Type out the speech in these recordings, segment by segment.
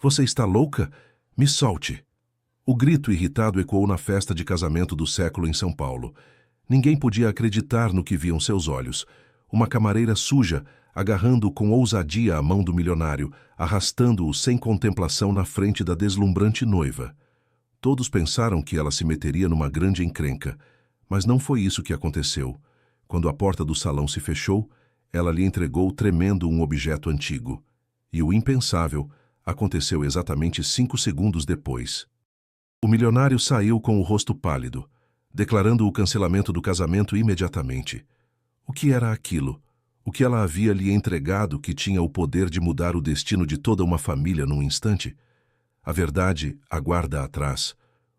Você está louca? Me solte! O grito irritado ecoou na festa de casamento do século em São Paulo. Ninguém podia acreditar no que viam seus olhos. Uma camareira suja, agarrando com ousadia a mão do milionário, arrastando-o sem contemplação na frente da deslumbrante noiva. Todos pensaram que ela se meteria numa grande encrenca, mas não foi isso que aconteceu. Quando a porta do salão se fechou, ela lhe entregou tremendo um objeto antigo. E o impensável aconteceu exatamente 5 segundos depois. O milionário saiu com o rosto pálido, declarando o cancelamento do casamento imediatamente. O que era aquilo? O que ela havia lhe entregado que tinha o poder de mudar o destino de toda uma família num instante? A verdade aguarda atrás.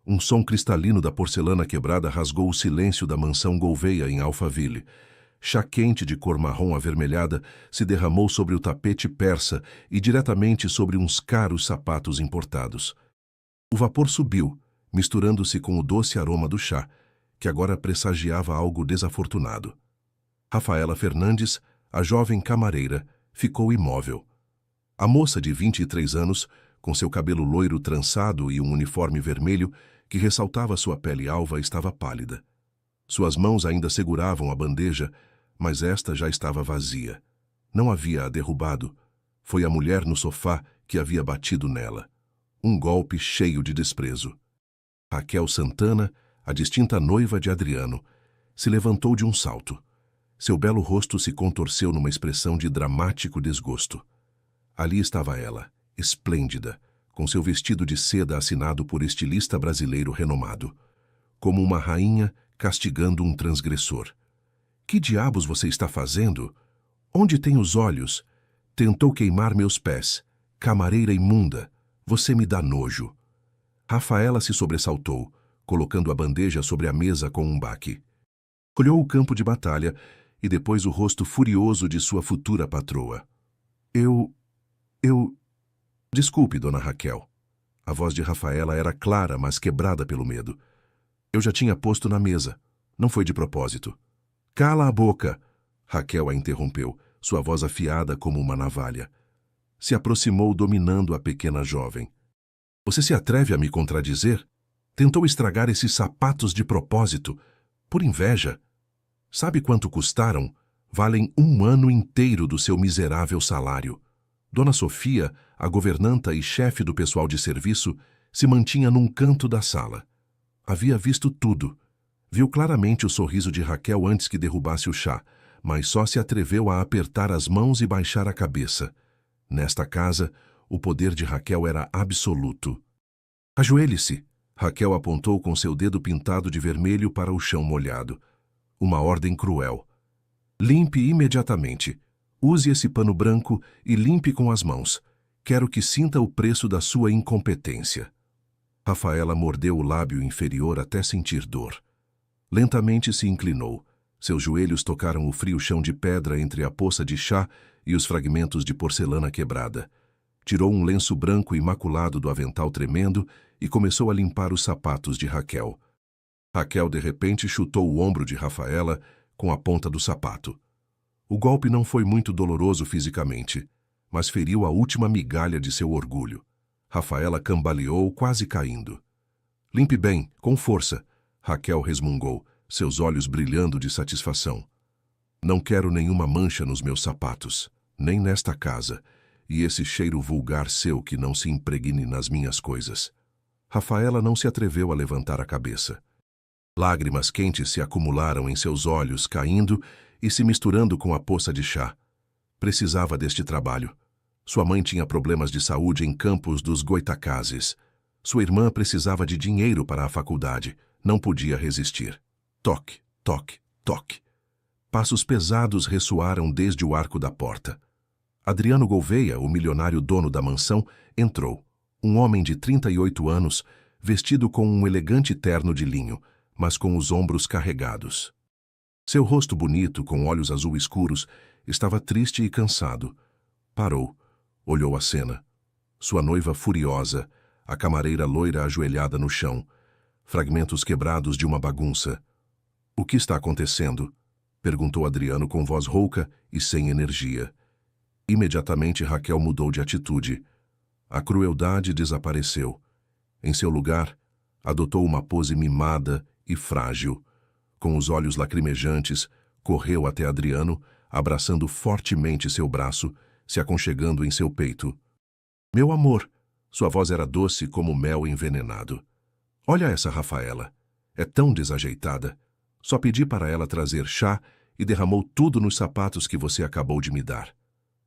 Um som cristalino da porcelana quebrada rasgou o silêncio da mansão Gouveia em Alphaville. Chá quente de cor marrom avermelhada se derramou sobre o tapete persa e diretamente sobre uns caros sapatos importados. O vapor subiu, misturando-se com o doce aroma do chá, que agora pressagiava algo desafortunado. Rafaela Fernandes, a jovem camareira, ficou imóvel. A moça de 23 anos, com seu cabelo loiro trançado e um uniforme vermelho que ressaltava sua pele alva, estava pálida. Suas mãos ainda seguravam a bandeja, mas esta já estava vazia. Não havia-a derrubado. Foi a mulher no sofá que havia batido nela. Um golpe cheio de desprezo. Raquel Santana, a distinta noiva de Adriano, se levantou de um salto. Seu belo rosto se contorceu numa expressão de dramático desgosto. Ali estava ela, esplêndida, com seu vestido de seda assinado por estilista brasileiro renomado, como uma rainha castigando um transgressor. Que diabos você está fazendo? Onde tem os olhos? Tentou queimar meus pés. Camareira imunda, você me dá nojo. Rafaela se sobressaltou, colocando a bandeja sobre a mesa com um baque. Olhou o campo de batalha e depois o rosto furioso de sua futura patroa. Eu... Desculpe, dona Raquel. A voz de Rafaela era clara, mas quebrada pelo medo. Eu já tinha posto na mesa. Não foi de propósito. Cala a boca! Raquel a interrompeu, sua voz afiada como uma navalha. Se aproximou dominando a pequena jovem. Você se atreve a me contradizer? Tentou estragar esses sapatos de propósito, por inveja. Sabe quanto custaram? Valem 1 ano inteiro do seu miserável salário. Dona Sofia, a governanta e chefe do pessoal de serviço, se mantinha num canto da sala. Havia visto tudo. Viu claramente o sorriso de Raquel antes que derrubasse o chá, mas só se atreveu a apertar as mãos e baixar a cabeça. Nesta casa, o poder de Raquel era absoluto. Ajoelhe-se! Raquel apontou com seu dedo pintado de vermelho para o chão molhado. Uma ordem cruel. Limpe imediatamente. Use esse pano branco e limpe com as mãos. Quero que sinta o preço da sua incompetência. Rafaela mordeu o lábio inferior até sentir dor. Lentamente se inclinou. Seus joelhos tocaram o frio chão de pedra entre a poça de chá e os fragmentos de porcelana quebrada. Tirou um lenço branco imaculado do avental tremendo e começou a limpar os sapatos de Raquel. Raquel, de repente, chutou o ombro de Rafaela com a ponta do sapato. O golpe não foi muito doloroso fisicamente, mas feriu a última migalha de seu orgulho. Rafaela cambaleou, quase caindo. Limpe bem, com força, Raquel resmungou, seus olhos brilhando de satisfação. Não quero nenhuma mancha nos meus sapatos, nem nesta casa, e esse cheiro vulgar seu que não se impregne nas minhas coisas. Rafaela não se atreveu a levantar a cabeça. Lágrimas quentes se acumularam em seus olhos, caindo e se misturando com a poça de chá. Precisava deste trabalho. Sua mãe tinha problemas de saúde em Campos dos Goitacazes. Sua irmã precisava de dinheiro para a faculdade. Não podia resistir. Toque, toque, toque. Passos pesados ressoaram desde o arco da porta. Adriano Gouveia, o milionário dono da mansão, entrou. Um homem de 38 anos, vestido com um elegante terno de linho, mas com os ombros carregados. Seu rosto bonito, com olhos azul escuros, estava triste e cansado. Parou, olhou a cena. Sua noiva furiosa, a camareira loira ajoelhada no chão, fragmentos quebrados de uma bagunça. O que está acontecendo? Perguntou Adriano com voz rouca e sem energia. Imediatamente Raquel mudou de atitude. A crueldade desapareceu. Em seu lugar, adotou uma pose mimada e frágil. Com os olhos lacrimejantes, correu até Adriano, abraçando fortemente seu braço, se aconchegando em seu peito. Meu amor, sua voz era doce como mel envenenado. Olha essa Rafaela. É tão desajeitada. Só pedi para ela trazer chá e derramou tudo nos sapatos que você acabou de me dar.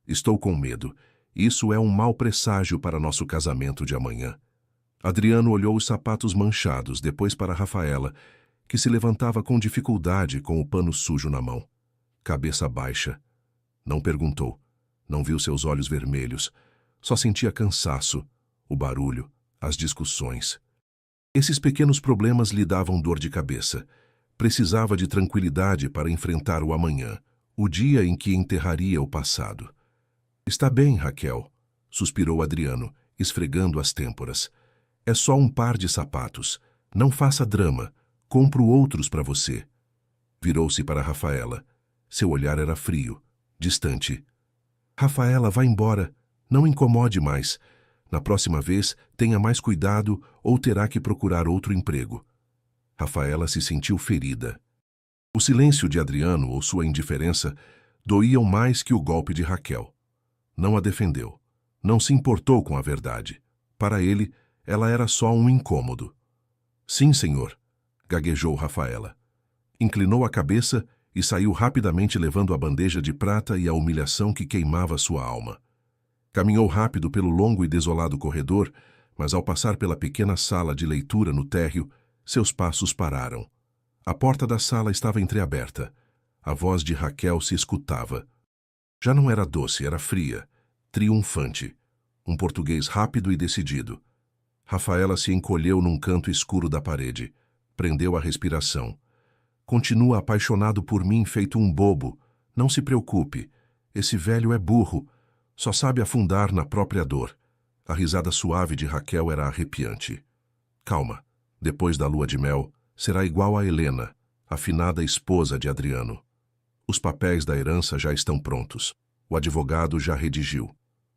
Estou com medo. Isso é um mau presságio para nosso casamento de amanhã. Adriano olhou os sapatos manchados, depois para Rafaela, que se levantava com dificuldade com o pano sujo na mão. Cabeça baixa. Não perguntou. Não viu seus olhos vermelhos. Só sentia cansaço, o barulho, as discussões. Esses pequenos problemas lhe davam dor de cabeça. Precisava de tranquilidade para enfrentar o amanhã, o dia em que enterraria o passado. Está bem, Raquel, suspirou Adriano, esfregando as têmporas. É só um par de sapatos. Não faça drama. Compro outros para você. Virou-se para Rafaela. Seu olhar era frio, distante. Rafaela, vá embora. Não incomode mais. Na próxima vez, tenha mais cuidado ou terá que procurar outro emprego. Rafaela se sentiu ferida. O silêncio de Adriano ou sua indiferença doíam mais que o golpe de Raquel. Não a defendeu. Não se importou com a verdade. Para ele, ela era só um incômodo. Sim, senhor, gaguejou Rafaela. Inclinou a cabeça e saiu rapidamente levando a bandeja de prata e a humilhação que queimava sua alma. Caminhou rápido pelo longo e desolado corredor, mas ao passar pela pequena sala de leitura no térreo, seus passos pararam. A porta da sala estava entreaberta. A voz de Raquel se escutava. Já não era doce, era fria, triunfante. Um português rápido e decidido. Rafaela se encolheu num canto escuro da parede. Prendeu a respiração. Continua apaixonado por mim feito um bobo. Não se preocupe. Esse velho é burro. Só sabe afundar na própria dor. A risada suave de Raquel era arrepiante. Calma. Depois da lua de mel, será igual a Helena, a finada esposa de Adriano. Os papéis da herança já estão prontos. O advogado já redigiu.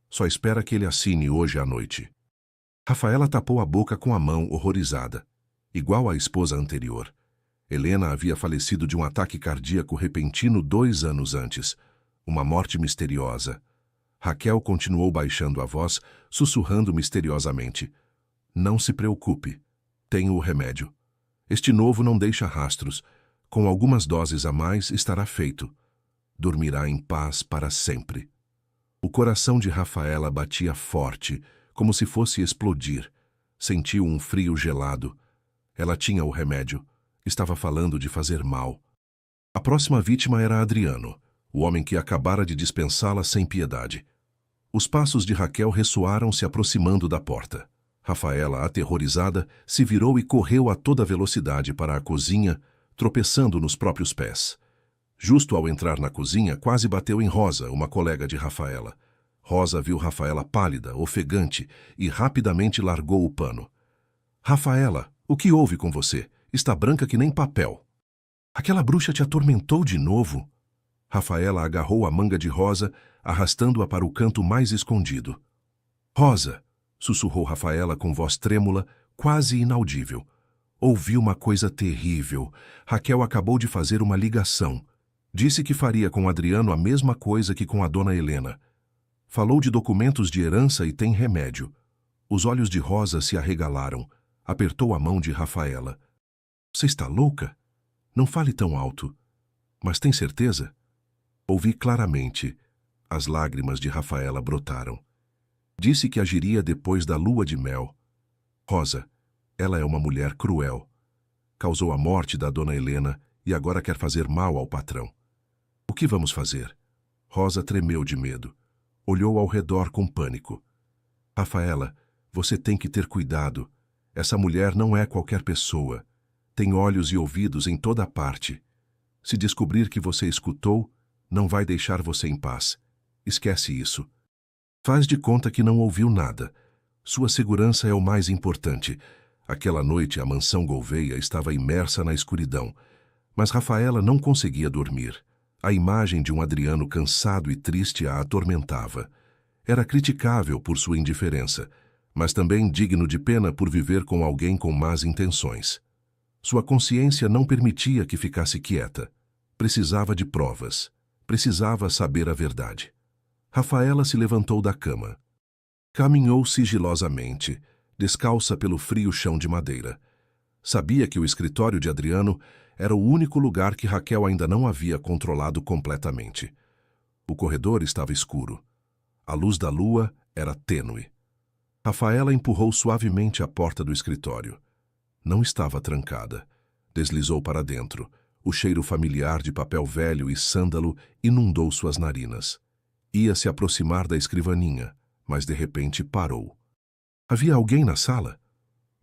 Só espera que ele assine hoje à noite. Rafaela tapou a boca com a mão, horrorizada. Igual à esposa anterior. Helena havia falecido de um ataque cardíaco repentino 2 anos antes. Uma morte misteriosa. Raquel continuou baixando a voz, sussurrando misteriosamente. Não se preocupe. Tenho o remédio. Este novo não deixa rastros. Com algumas doses a mais estará feito. Dormirá em paz para sempre. O coração de Rafaela batia forte, como se fosse explodir. Sentiu um frio gelado. Ela tinha o remédio. Estava falando de fazer mal. A próxima vítima era Adriano, o homem que acabara de dispensá-la sem piedade. Os passos de Raquel ressoaram se aproximando da porta. Rafaela, aterrorizada, se virou e correu a toda velocidade para a cozinha, tropeçando nos próprios pés. Justo ao entrar na cozinha, quase bateu em Rosa, uma colega de Rafaela. Rosa viu Rafaela pálida, ofegante, e rapidamente largou o pano. Rafaela, o que houve com você? Está branca que nem papel. Aquela bruxa te atormentou de novo? Rafaela agarrou a manga de Rosa, arrastando-a para o canto mais escondido. Rosa, sussurrou Rafaela com voz trêmula, quase inaudível. Ouvi uma coisa terrível. Raquel acabou de fazer uma ligação. Disse que faria com Adriano a mesma coisa que com a dona Helena. Falou de documentos de herança e tem remédio. Os olhos de Rosa se arregalaram. Apertou a mão de Rafaela. Você está louca? Não fale tão alto. Mas tem certeza? Ouvi claramente. As lágrimas de Rafaela brotaram. Disse que agiria depois da lua de mel. Rosa, ela é uma mulher cruel. Causou a morte da dona Helena e agora quer fazer mal ao patrão. O que vamos fazer? Rosa tremeu de medo. Olhou ao redor com pânico. Rafaela, você tem que ter cuidado. Essa mulher não é qualquer pessoa. Tem olhos e ouvidos em toda parte. Se descobrir que você escutou, não vai deixar você em paz. Esquece isso. Faz de conta que não ouviu nada. Sua segurança é o mais importante. Aquela noite a mansão Gouveia estava imersa na escuridão, mas Rafaela não conseguia dormir. A imagem de um Adriano cansado e triste a atormentava. Era criticável por sua indiferença, mas também digno de pena por viver com alguém com más intenções. Sua consciência não permitia que ficasse quieta. Precisava de provas. Precisava saber a verdade. Rafaela se levantou da cama. Caminhou sigilosamente, descalça pelo frio chão de madeira. Sabia que o escritório de Adriano era o único lugar que Raquel ainda não havia controlado completamente. O corredor estava escuro. A luz da lua era tênue. Rafaela empurrou suavemente a porta do escritório. Não estava trancada. Deslizou para dentro. O cheiro familiar de papel velho e sândalo inundou suas narinas. Ia se aproximar da escrivaninha, mas de repente parou. Havia alguém na sala?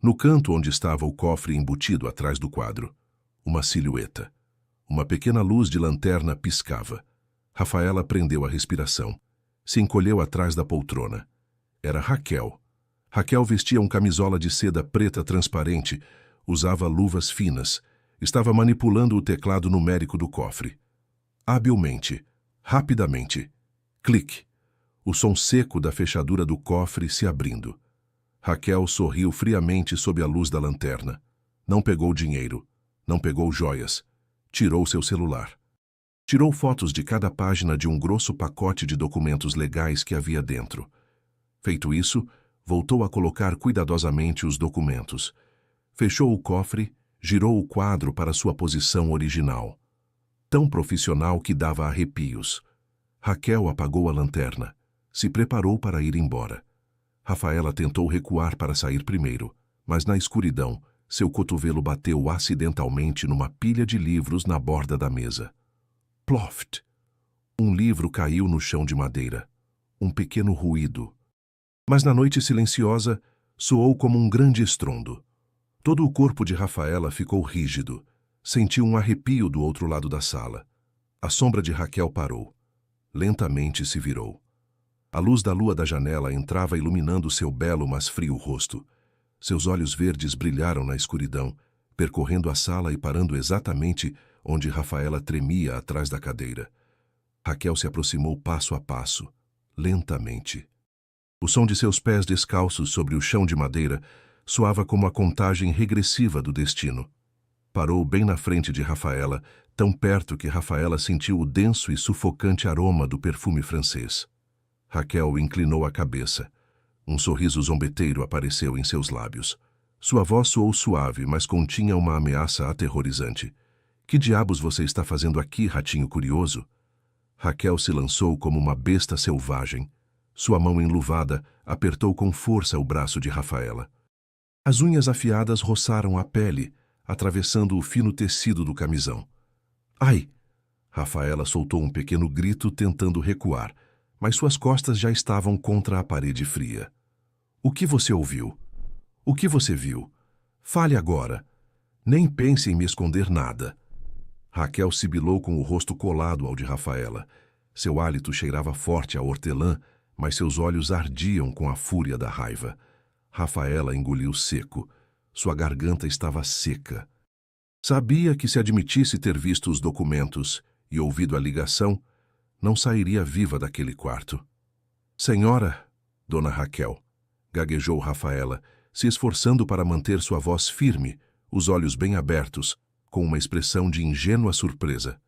No canto onde estava o cofre embutido atrás do quadro. Uma silhueta. Uma pequena luz de lanterna piscava. Rafaela prendeu a respiração. Se encolheu atrás da poltrona. Era Raquel. Raquel vestia um camisola de seda preta transparente, usava luvas finas, estava manipulando o teclado numérico do cofre. Habilmente, rapidamente. Clique. O som seco da fechadura do cofre se abrindo. Raquel sorriu friamente sob a luz da lanterna. Não pegou dinheiro. Não pegou joias. Tirou seu celular. Tirou fotos de cada página de um grosso pacote de documentos legais que havia dentro. Feito isso, voltou a colocar cuidadosamente os documentos. Fechou o cofre, girou o quadro para sua posição original. Tão profissional que dava arrepios. Raquel apagou a lanterna. Se preparou para ir embora. Rafaela tentou recuar para sair primeiro, mas na escuridão, seu cotovelo bateu acidentalmente numa pilha de livros na borda da mesa. Ploft! Um livro caiu no chão de madeira. Um pequeno ruído. Mas na noite silenciosa, soou como um grande estrondo. Todo o corpo de Rafaela ficou rígido. Sentiu um arrepio do outro lado da sala. A sombra de Raquel parou. Lentamente se virou. A luz da lua da janela entrava iluminando seu belo, mas frio rosto. Seus olhos verdes brilharam na escuridão, percorrendo a sala e parando exatamente onde Rafaela tremia atrás da cadeira. Raquel se aproximou passo a passo, lentamente. O som de seus pés descalços sobre o chão de madeira soava como a contagem regressiva do destino. Parou bem na frente de Rafaela, tão perto que Rafaela sentiu o denso e sufocante aroma do perfume francês. Raquel inclinou a cabeça. Um sorriso zombeteiro apareceu em seus lábios. Sua voz soou suave, mas continha uma ameaça aterrorizante. Que diabos você está fazendo aqui, ratinho curioso? Raquel se lançou como uma besta selvagem. Sua mão enluvada apertou com força o braço de Rafaela. As unhas afiadas roçaram a pele, atravessando o fino tecido do camisão. Ai! Rafaela soltou um pequeno grito tentando recuar, mas suas costas já estavam contra a parede fria. O que você ouviu? O que você viu? Fale agora. Nem pense em me esconder nada. Raquel sibilou com o rosto colado ao de Rafaela. Seu hálito cheirava forte a hortelã, mas seus olhos ardiam com a fúria da raiva. Rafaela engoliu seco. Sua garganta estava seca. Sabia que se admitisse ter visto os documentos e ouvido a ligação, não sairia viva daquele quarto. Senhora, dona Raquel, gaguejou Rafaela, se esforçando para manter sua voz firme, os olhos bem abertos, com uma expressão de ingênua surpresa.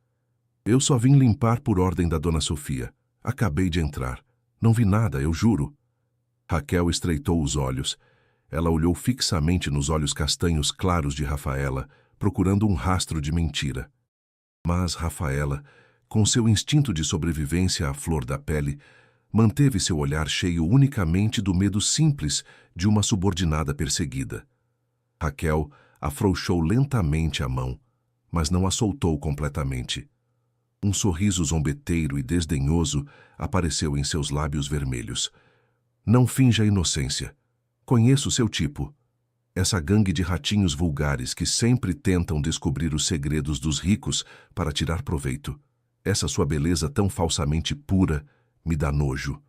Eu só vim limpar por ordem da dona Sofia. Acabei de entrar. Não vi nada, eu juro. Raquel estreitou os olhos. Ela olhou fixamente nos olhos castanhos claros de Rafaela, procurando um rastro de mentira. Mas Rafaela, com seu instinto de sobrevivência à flor da pele, manteve seu olhar cheio unicamente do medo simples de uma subordinada perseguida. Raquel afrouxou lentamente a mão, mas não a soltou completamente. Um sorriso zombeteiro e desdenhoso apareceu em seus lábios vermelhos. Não finja inocência. Conheço seu tipo. Essa gangue de ratinhos vulgares que sempre tentam descobrir os segredos dos ricos para tirar proveito. Essa sua beleza tão falsamente pura me dá nojo.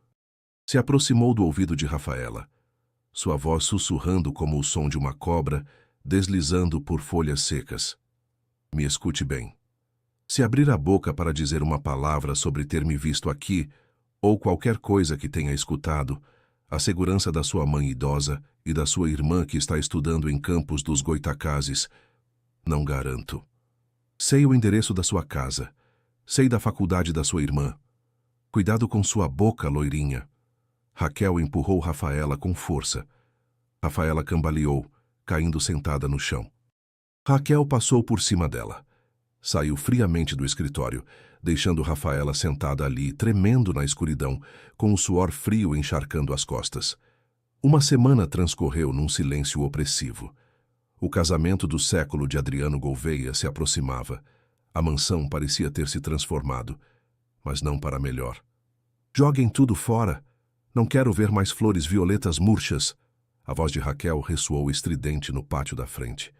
Se aproximou do ouvido de Rafaela. Sua voz sussurrando como o som de uma cobra, deslizando por folhas secas. Me escute bem. Se abrir a boca para dizer uma palavra sobre ter me visto aqui, ou qualquer coisa que tenha escutado, a segurança da sua mãe idosa e da sua irmã que está estudando em Campos dos Goitacazes, não garanto. Sei o endereço da sua casa. Sei da faculdade da sua irmã. Cuidado com sua boca, loirinha. Raquel empurrou Rafaela com força. Rafaela cambaleou, caindo sentada no chão. Raquel passou por cima dela. Saiu friamente do escritório, deixando Rafaela sentada ali, tremendo na escuridão, com o suor frio encharcando as costas. Uma semana transcorreu num silêncio opressivo. O casamento do século de Adriano Gouveia se aproximava. A mansão parecia ter se transformado, mas não para melhor. Joguem tudo fora. Não quero ver mais flores violetas murchas. A voz de Raquel ressoou estridente no pátio da frente.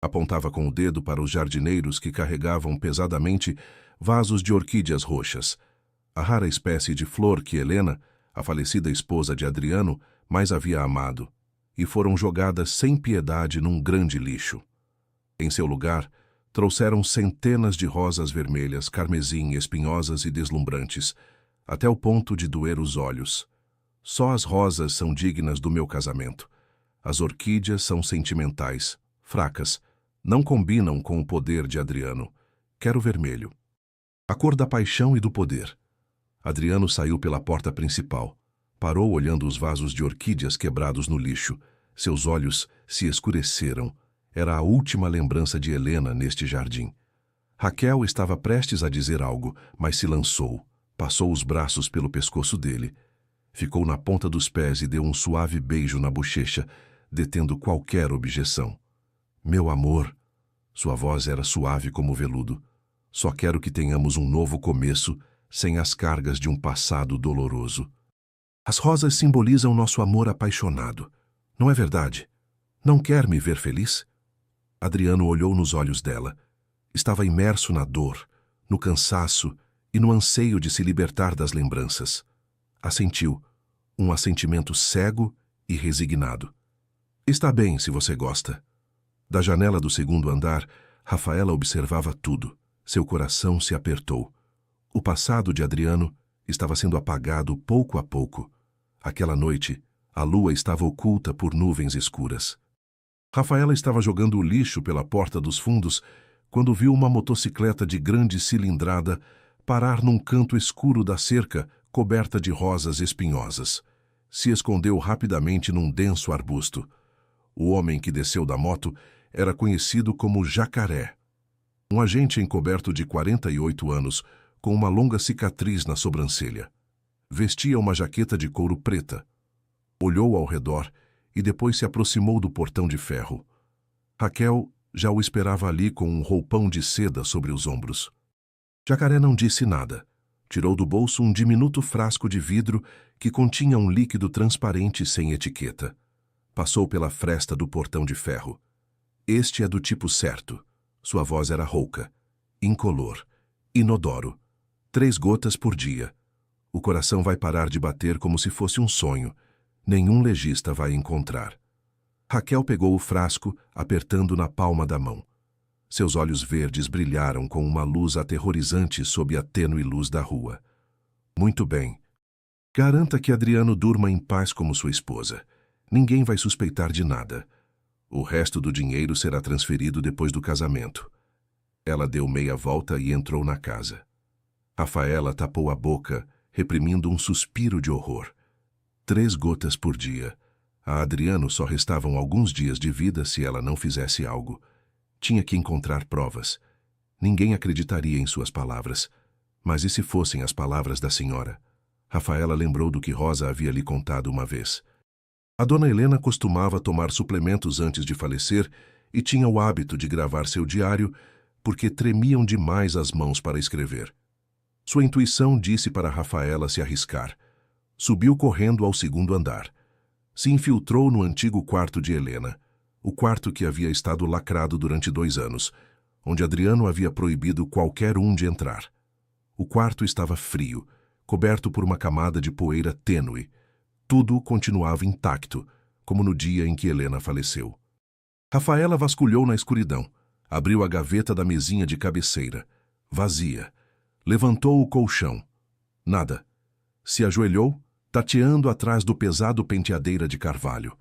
Apontava com o dedo para os jardineiros que carregavam pesadamente vasos de orquídeas roxas, a rara espécie de flor que Helena, a falecida esposa de Adriano, mais havia amado, e foram jogadas sem piedade num grande lixo. Em seu lugar, trouxeram centenas de rosas vermelhas, carmesim, espinhosas e deslumbrantes, até o ponto de doer os olhos. Só as rosas são dignas do meu casamento. As orquídeas são sentimentais, fracas, não combinam com o poder de Adriano. Quero vermelho. A cor da paixão e do poder. Adriano saiu pela porta principal. Parou olhando os vasos de orquídeas quebrados no lixo. Seus olhos se escureceram. Era a última lembrança de Helena neste jardim. Raquel estava prestes a dizer algo, mas se lançou. Passou os braços pelo pescoço dele. Ficou na ponta dos pés e deu um suave beijo na bochecha, detendo qualquer objeção. Meu amor, sua voz era suave como veludo. Só quero que tenhamos um novo começo, sem as cargas de um passado doloroso. As rosas simbolizam nosso amor apaixonado. Não é verdade? Não quer me ver feliz? Adriano olhou nos olhos dela. Estava imerso na dor, no cansaço e no anseio de se libertar das lembranças. Assentiu, um assentimento cego e resignado. Está bem se você gosta. Da janela do segundo andar, Rafaela observava tudo. Seu coração se apertou. O passado de Adriano estava sendo apagado pouco a pouco. Aquela noite, a lua estava oculta por nuvens escuras. Rafaela estava jogando o lixo pela porta dos fundos quando viu uma motocicleta de grande cilindrada parar num canto escuro da cerca coberta de rosas espinhosas. Se escondeu rapidamente num denso arbusto. O homem que desceu da moto era conhecido como Jacaré. Um agente encoberto de 48 anos, com uma longa cicatriz na sobrancelha. Vestia uma jaqueta de couro preta. Olhou ao redor e depois se aproximou do portão de ferro. Raquel já o esperava ali com um roupão de seda sobre os ombros. Jacaré não disse nada. Tirou do bolso um diminuto frasco de vidro que continha um líquido transparente sem etiqueta. Passou pela fresta do portão de ferro. Este é do tipo certo. Sua voz era rouca, incolor, inodoro. 3 gotas por dia. O coração vai parar de bater como se fosse um sonho. Nenhum legista vai encontrar. Raquel pegou o frasco, apertando na palma da mão. Seus olhos verdes brilharam com uma luz aterrorizante sob a tênue luz da rua. Muito bem. Garanta que Adriano durma em paz como sua esposa. Ninguém vai suspeitar de nada. O resto do dinheiro será transferido depois do casamento. Ela deu meia volta e entrou na casa. Rafaela tapou a boca, reprimindo um suspiro de horror. 3 gotas por dia. A Adriano só restavam alguns dias de vida se ela não fizesse algo. Tinha que encontrar provas. Ninguém acreditaria em suas palavras. Mas e se fossem as palavras da senhora? Rafaela lembrou do que Rosa havia lhe contado uma vez. A dona Helena costumava tomar suplementos antes de falecer e tinha o hábito de gravar seu diário porque tremiam demais as mãos para escrever. Sua intuição disse para Rafaela se arriscar. Subiu correndo ao segundo andar. Se infiltrou no antigo quarto de Helena, o quarto que havia estado lacrado durante 2 anos, onde Adriano havia proibido qualquer um de entrar. O quarto estava frio, coberto por uma camada de poeira tênue. Tudo continuava intacto, como no dia em que Helena faleceu. Rafaela vasculhou na escuridão, abriu a gaveta da mesinha de cabeceira, vazia. Levantou o colchão. Nada. Se ajoelhou, tateando atrás do pesado penteadeira de carvalho.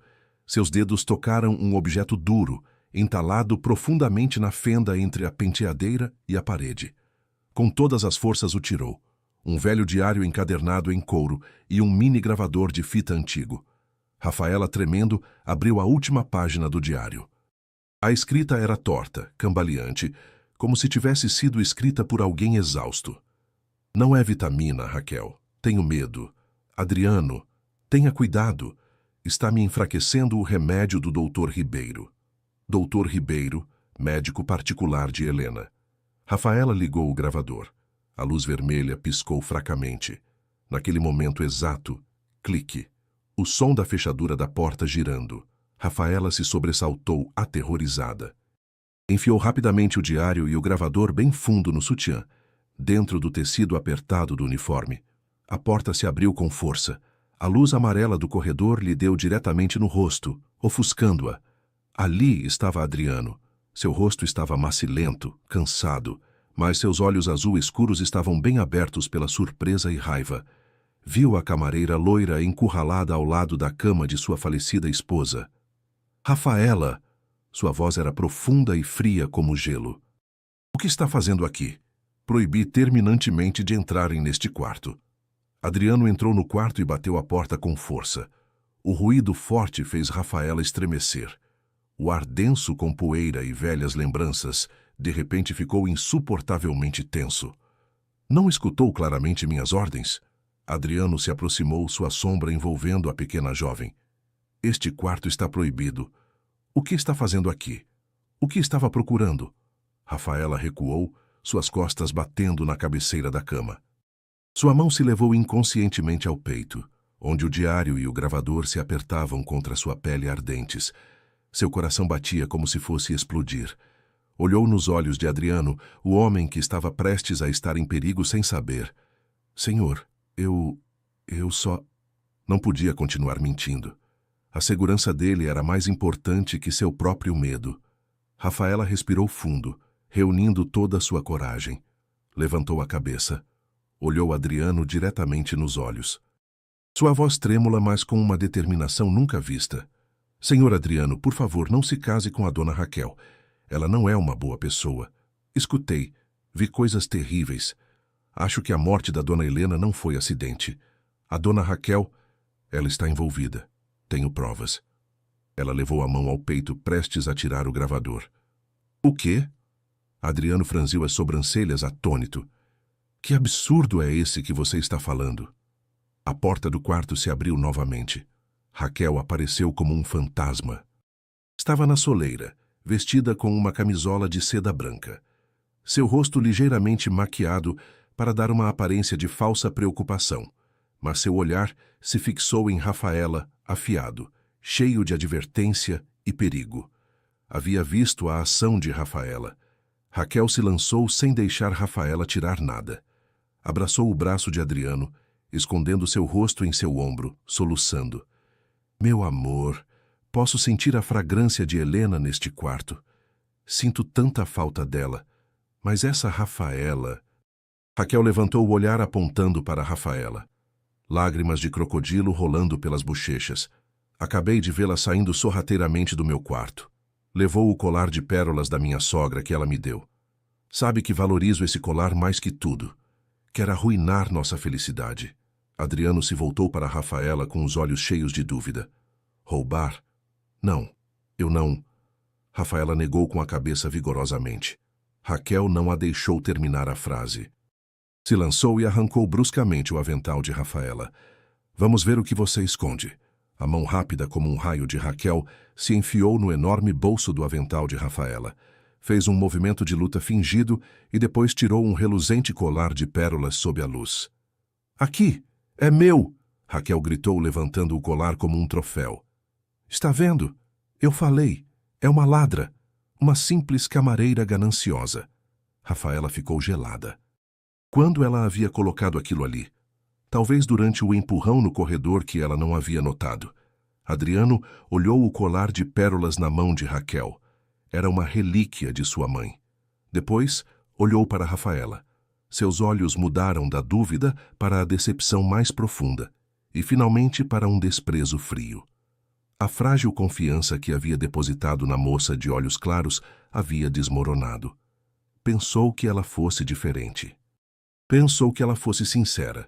Seus dedos tocaram um objeto duro, entalado profundamente na fenda entre a penteadeira e a parede. Com todas as forças o tirou. Um velho diário encadernado em couro e um mini gravador de fita antigo. Rafaela, tremendo, abriu a última página do diário. A escrita era torta, cambaleante, como se tivesse sido escrita por alguém exausto. Não é vitamina, Raquel. Tenho medo. Adriano, tenha cuidado. Está me enfraquecendo o remédio do Dr. Ribeiro. Dr. Ribeiro, médico particular de Helena. Rafaela ligou o gravador. A luz vermelha piscou fracamente. Naquele momento exato, clique. O som da fechadura da porta girando. Rafaela se sobressaltou, aterrorizada. Enfiou rapidamente o diário e o gravador bem fundo no sutiã, dentro do tecido apertado do uniforme. A porta se abriu com força. A luz amarela do corredor lhe deu diretamente no rosto, ofuscando-a. Ali estava Adriano. Seu rosto estava macilento, cansado, mas seus olhos azul escuros estavam bem abertos pela surpresa e raiva. Viu a camareira loira encurralada ao lado da cama de sua falecida esposa. Rafaela! Sua voz era profunda e fria como gelo. O que está fazendo aqui? Proibi terminantemente de entrarem neste quarto. Adriano entrou no quarto e bateu a porta com força. O ruído forte fez Rafaela estremecer. O ar denso com poeira e velhas lembranças, de repente ficou insuportavelmente tenso. Não escutou claramente minhas ordens? Adriano se aproximou, sua sombra envolvendo a pequena jovem. Este quarto está proibido. O que está fazendo aqui? O que estava procurando? Rafaela recuou, suas costas batendo na cabeceira da cama. Sua mão se levou inconscientemente ao peito, onde o diário e o gravador se apertavam contra sua pele ardentes. Seu coração batia como se fosse explodir. Olhou nos olhos de Adriano, o homem que estava prestes a estar em perigo sem saber. Senhor, eu só... Não podia continuar mentindo. A segurança dele era mais importante que seu próprio medo. Rafaela respirou fundo, reunindo toda a sua coragem. Levantou a cabeça. Olhou Adriano diretamente nos olhos. Sua voz trêmula, mas com uma determinação nunca vista. Senhor Adriano, por favor, não se case com a dona Raquel. Ela não é uma boa pessoa. Escutei. Vi coisas terríveis. Acho que a morte da dona Helena não foi acidente. A dona Raquel, ela está envolvida. Tenho provas. Ela levou a mão ao peito, prestes a tirar o gravador. O quê? Adriano franziu as sobrancelhas, atônito. Que absurdo é esse que você está falando? A porta do quarto se abriu novamente. Raquel apareceu como um fantasma. Estava na soleira, vestida com uma camisola de seda branca. Seu rosto ligeiramente maquiado para dar uma aparência de falsa preocupação, mas seu olhar se fixou em Rafaela, afiado, cheio de advertência e perigo. Havia visto a ação de Rafaela. Raquel se lançou sem deixar Rafaela tirar nada. Abraçou o braço de Adriano, escondendo seu rosto em seu ombro, soluçando. Meu amor, posso sentir a fragrância de Helena neste quarto. Sinto tanta falta dela, mas essa Rafaela... Raquel levantou o olhar apontando para Rafaela. Lágrimas de crocodilo rolando pelas bochechas. Acabei de vê-la saindo sorrateiramente do meu quarto. Levou o colar de pérolas da minha sogra que ela me deu. Sabe que valorizo esse colar mais que tudo. Quer arruinar nossa felicidade. Adriano se voltou para Rafaela com os olhos cheios de dúvida. Roubar? Não, eu não... Rafaela negou com a cabeça vigorosamente. Raquel não a deixou terminar a frase. Se lançou e arrancou bruscamente o avental de Rafaela. Vamos ver o que você esconde. A mão rápida como um raio de Raquel se enfiou no enorme bolso do avental de Rafaela. Fez um movimento de luta fingido e depois tirou um reluzente colar de pérolas sob a luz. Aqui! É meu! Raquel gritou, levantando o colar como um troféu. Está vendo? Eu falei. É uma ladra. Uma simples camareira gananciosa. Rafaela ficou gelada. Quando ela havia colocado aquilo ali? Talvez durante o empurrão no corredor que ela não havia notado. Adriano olhou o colar de pérolas na mão de Raquel. Era uma relíquia de sua mãe. Depois, olhou para Rafaela. Seus olhos mudaram da dúvida para a decepção mais profunda e, finalmente, para um desprezo frio. A frágil confiança que havia depositado na moça de olhos claros havia desmoronado. Pensou que ela fosse diferente. Pensou que ela fosse sincera,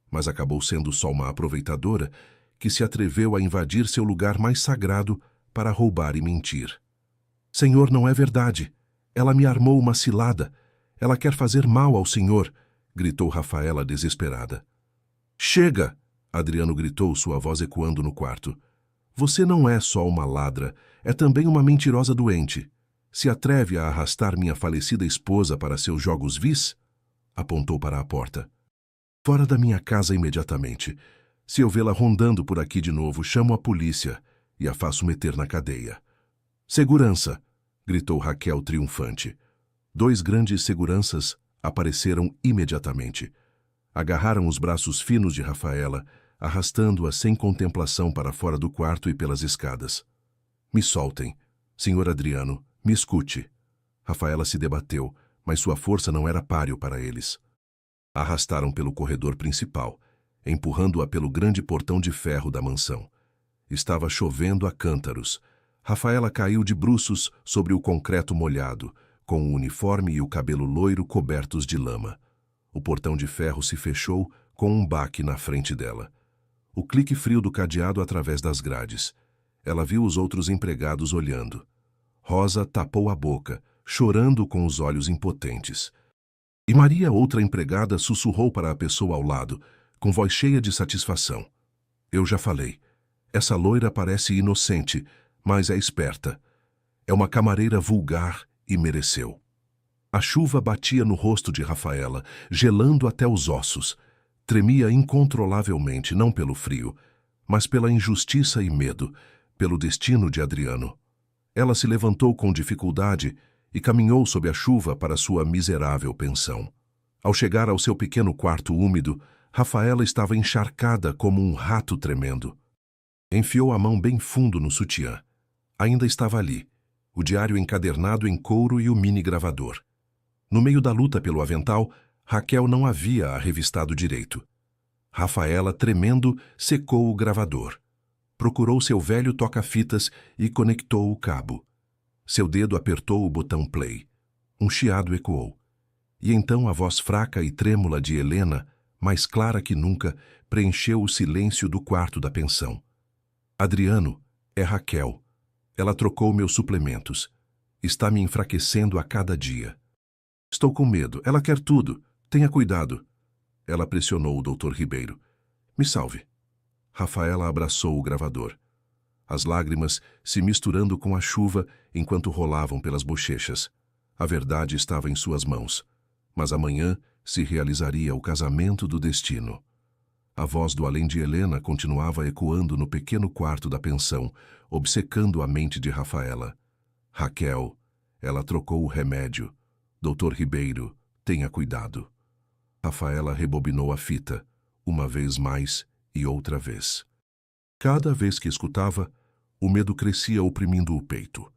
mas acabou sendo só uma aproveitadora que se atreveu a invadir seu lugar mais sagrado para roubar e mentir. Senhor, não é verdade. Ela me armou uma cilada. Ela quer fazer mal ao senhor, gritou Rafaela desesperada. Chega! Adriano gritou, sua voz ecoando no quarto. Você não é só uma ladra, é também uma mentirosa doente. Se atreve a arrastar minha falecida esposa para seus jogos vis? Apontou para a porta. Fora da minha casa imediatamente. Se eu vê-la rondando por aqui de novo, chamo a polícia e a faço meter na cadeia. Segurança! Gritou Raquel triunfante. 2 grandes seguranças apareceram imediatamente. Agarraram os braços finos de Rafaela, arrastando-a sem contemplação para fora do quarto e pelas escadas. Me soltem. Senhor Adriano, me escute. Rafaela se debateu, mas sua força não era páreo para eles. A arrastaram pelo corredor principal, empurrando-a pelo grande portão de ferro da mansão. Estava chovendo a cântaros. Rafaela caiu de bruços sobre o concreto molhado, com o uniforme e o cabelo loiro cobertos de lama. O portão de ferro se fechou com um baque na frente dela. O clique frio do cadeado através das grades. Ela viu os outros empregados olhando. Rosa tapou a boca, chorando com os olhos impotentes. E Maria, outra empregada, sussurrou para a pessoa ao lado, com voz cheia de satisfação. Eu já falei. Essa loira parece inocente, mas é esperta. É uma camareira vulgar e mereceu. A chuva batia no rosto de Rafaela, gelando até os ossos. Tremia incontrolavelmente, não pelo frio, mas pela injustiça e medo, pelo destino de Adriano. Ela se levantou com dificuldade e caminhou sob a chuva para sua miserável pensão. Ao chegar ao seu pequeno quarto úmido, Rafaela estava encharcada como um rato tremendo. Enfiou a mão bem fundo no sutiã. Ainda estava ali, o diário encadernado em couro e o mini-gravador. No meio da luta pelo avental, Raquel não havia a revistado direito. Rafaela, tremendo, secou o gravador. Procurou seu velho toca-fitas e conectou o cabo. Seu dedo apertou o botão play. Um chiado ecoou. E então a voz fraca e trêmula de Helena, mais clara que nunca, preencheu o silêncio do quarto da pensão. Adriano, é Raquel. Ela trocou meus suplementos. Está me enfraquecendo a cada dia. Estou com medo. Ela quer tudo. Tenha cuidado. Ela pressionou o Dr. Ribeiro. Me salve. Rafaela abraçou o gravador. As lágrimas se misturando com a chuva enquanto rolavam pelas bochechas. A verdade estava em suas mãos. Mas amanhã se realizaria o casamento do destino. A voz do além de Helena continuava ecoando no pequeno quarto da pensão, obcecando a mente de Rafaela. Raquel, ela trocou o remédio. Dr. Ribeiro, tenha cuidado. Rafaela rebobinou a fita, uma vez mais e outra vez. Cada vez que escutava, o medo crescia oprimindo o peito.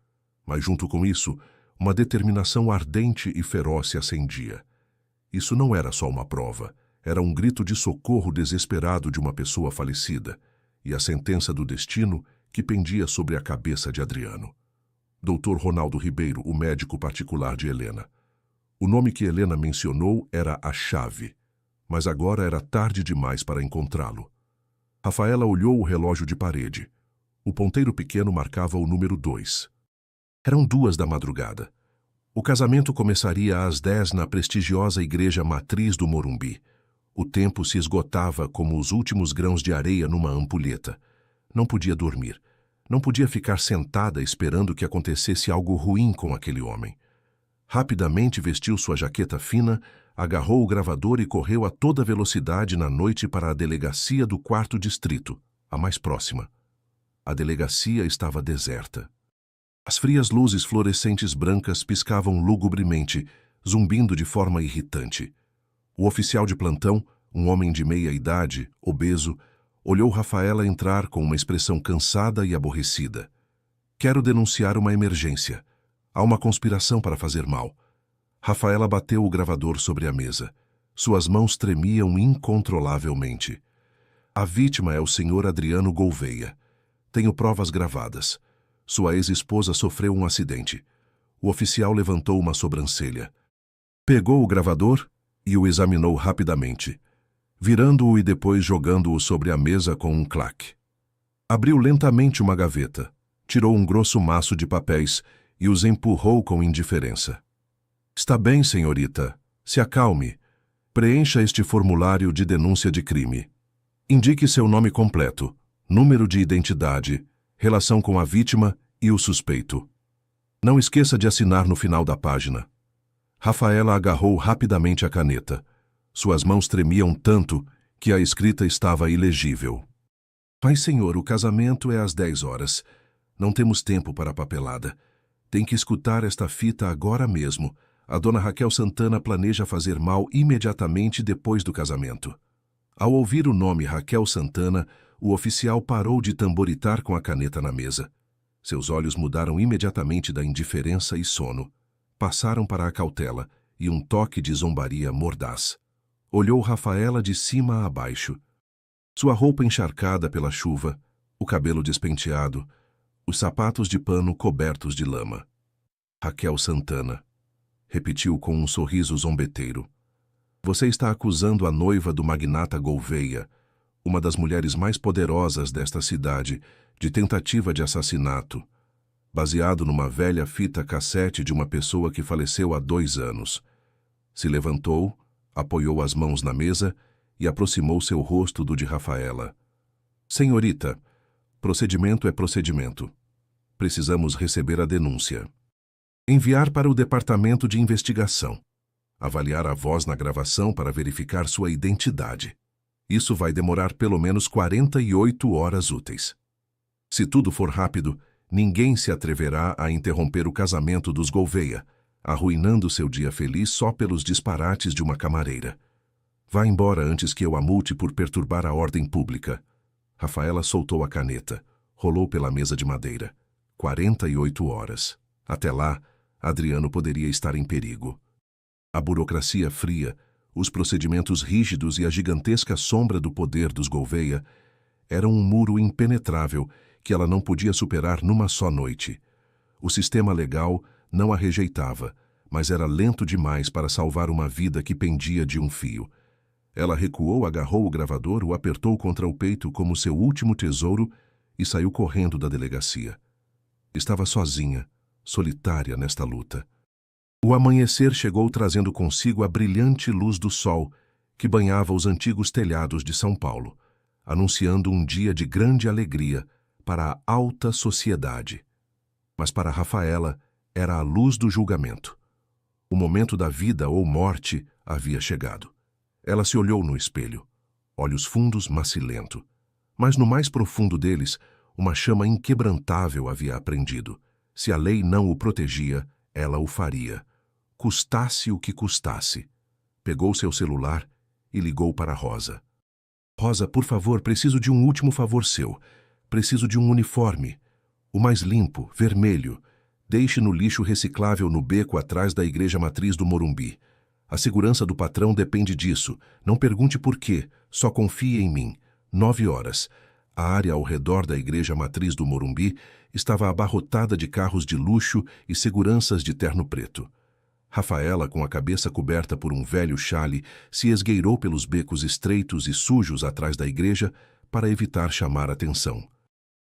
Mas junto com isso, uma determinação ardente e feroz se acendia. Isso não era só uma prova, era um grito de socorro desesperado de uma pessoa falecida, e a sentença do destino que pendia sobre a cabeça de Adriano. Dr. Ronaldo Ribeiro, o médico particular de Helena. O nome que Helena mencionou era a chave, mas agora era tarde demais para encontrá-lo. Rafaela olhou o relógio de parede. O ponteiro pequeno marcava o número 2. Eram 2 da madrugada. O casamento começaria às 10 na prestigiosa igreja matriz do Morumbi. O tempo se esgotava como os últimos grãos de areia numa ampulheta. Não podia dormir. Não podia ficar sentada esperando que acontecesse algo ruim com aquele homem. Rapidamente vestiu sua jaqueta fina, agarrou o gravador e correu a toda velocidade na noite para a delegacia do 4º distrito, a mais próxima. A delegacia estava deserta. As frias luzes fluorescentes brancas piscavam lugubremente, zumbindo de forma irritante. O oficial de plantão, um homem de meia idade, obeso, olhou Rafaela entrar com uma expressão cansada e aborrecida. Quero denunciar uma emergência. Há uma conspiração para fazer mal. Rafaela bateu o gravador sobre a mesa. Suas mãos tremiam incontrolavelmente. A vítima é o Sr. Adriano Gouveia. Tenho provas gravadas. Sua ex-esposa sofreu um acidente. O oficial levantou uma sobrancelha. Pegou o gravador e o examinou rapidamente, virando-o e depois jogando-o sobre a mesa com um claque. Abriu lentamente uma gaveta, tirou um grosso maço de papéis e os empurrou com indiferença. Está bem, senhorita. Se acalme. Preencha este formulário de denúncia de crime. Indique seu nome completo, número de identidade, relação com a vítima e o suspeito. Não esqueça de assinar no final da página. Rafaela agarrou rapidamente a caneta. Suas mãos tremiam tanto que a escrita estava ilegível. Mas, senhor, o casamento é às 10 horas. Não temos tempo para a papelada. Tem que escutar esta fita agora mesmo. A dona Raquel Santana planeja fazer mal imediatamente depois do casamento. Ao ouvir o nome Raquel Santana, o oficial parou de tamboritar com a caneta na mesa. Seus olhos mudaram imediatamente da indiferença e sono. Passaram para a cautela e um toque de zombaria mordaz. Olhou Rafaela de cima a baixo. Sua roupa encharcada pela chuva, o cabelo despenteado, os sapatos de pano cobertos de lama. Raquel Santana, repetiu com um sorriso zombeteiro. Você está acusando a noiva do magnata Gouveia, uma das mulheres mais poderosas desta cidade, de tentativa de assassinato, baseado numa velha fita cassete de uma pessoa que faleceu há 2 anos. Se levantou, apoiou as mãos na mesa e aproximou seu rosto do de Rafaela. Senhorita, procedimento é procedimento. Precisamos receber a denúncia. Enviar para o departamento de investigação. Avaliar a voz na gravação para verificar sua identidade. Isso vai demorar pelo menos 48 horas úteis. Se tudo for rápido, ninguém se atreverá a interromper o casamento dos Gouveia, arruinando seu dia feliz só pelos disparates de uma camareira. Vá embora antes que eu a multe por perturbar a ordem pública. Rafaela soltou a caneta, rolou pela mesa de madeira. 48 horas. Até lá, Adriano poderia estar em perigo. A burocracia fria, os procedimentos rígidos e a gigantesca sombra do poder dos Gouveia eram um muro impenetrável que ela não podia superar numa só noite. O sistema legal não a rejeitava, mas era lento demais para salvar uma vida que pendia de um fio. Ela recuou, agarrou o gravador, o apertou contra o peito como seu último tesouro e saiu correndo da delegacia. Estava sozinha, solitária nesta luta. O amanhecer chegou trazendo consigo a brilhante luz do sol que banhava os antigos telhados de São Paulo, anunciando um dia de grande alegria para a alta sociedade. Mas para Rafaela era a luz do julgamento. O momento da vida ou morte havia chegado. Ela se olhou no espelho, olhos fundos, macilento. Mas no mais profundo deles, uma chama inquebrantável havia aprendido. Se a lei não o protegia, ela o faria. Custasse o que custasse. Pegou seu celular e ligou para Rosa. Rosa, por favor, preciso de um último favor seu. Preciso de um uniforme. O mais limpo, vermelho. Deixe no lixo reciclável no beco atrás da igreja matriz do Morumbi. A segurança do patrão depende disso. Não pergunte por quê. Só confie em mim. 9 horas. A área ao redor da igreja matriz do Morumbi estava abarrotada de carros de luxo e seguranças de terno preto. Rafaela, com a cabeça coberta por um velho chale, se esgueirou pelos becos estreitos e sujos atrás da igreja para evitar chamar atenção.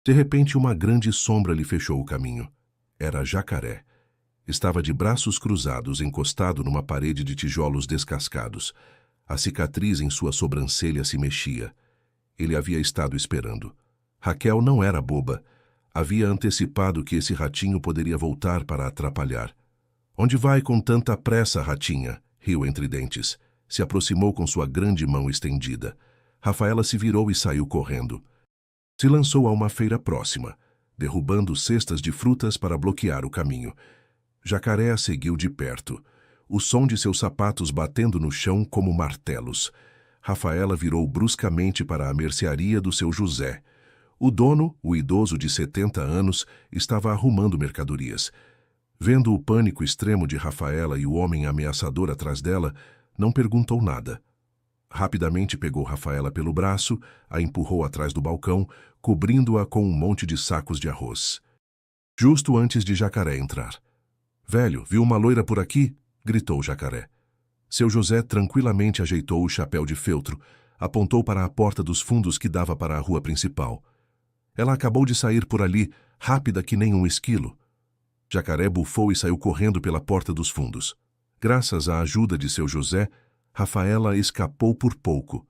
De repente, uma grande sombra lhe fechou o caminho. Era Jacaré. Estava de braços cruzados, encostado numa parede de tijolos descascados. A cicatriz em sua sobrancelha se mexia. Ele havia estado esperando. Raquel não era boba. Havia antecipado que esse ratinho poderia voltar para atrapalhar. Onde vai com tanta pressa, ratinha? Riu entre dentes. Se aproximou com sua grande mão estendida. Rafaela se virou e saiu correndo. Se lançou a uma feira próxima, derrubando cestas de frutas para bloquear o caminho. Jacaré a seguiu de perto, o som de seus sapatos batendo no chão como martelos. Rafaela virou bruscamente para a mercearia do seu José. O dono, o idoso de 70 anos, estava arrumando mercadorias. Vendo o pânico extremo de Rafaela e o homem ameaçador atrás dela, Não perguntou nada. Rapidamente pegou Rafaela pelo braço, a empurrou atrás do balcão, cobrindo-a com um monte de sacos de arroz. Justo antes de Jacaré entrar. "Velho, viu uma loira por aqui?" gritou Jacaré. Seu José tranquilamente ajeitou o chapéu de feltro, apontou para a porta dos fundos que dava para a rua principal. "Ela acabou de sair por ali, rápida que nem um esquilo." Jacaré bufou e saiu correndo pela porta dos fundos. Graças à ajuda de seu José, Rafaela escapou por pouco.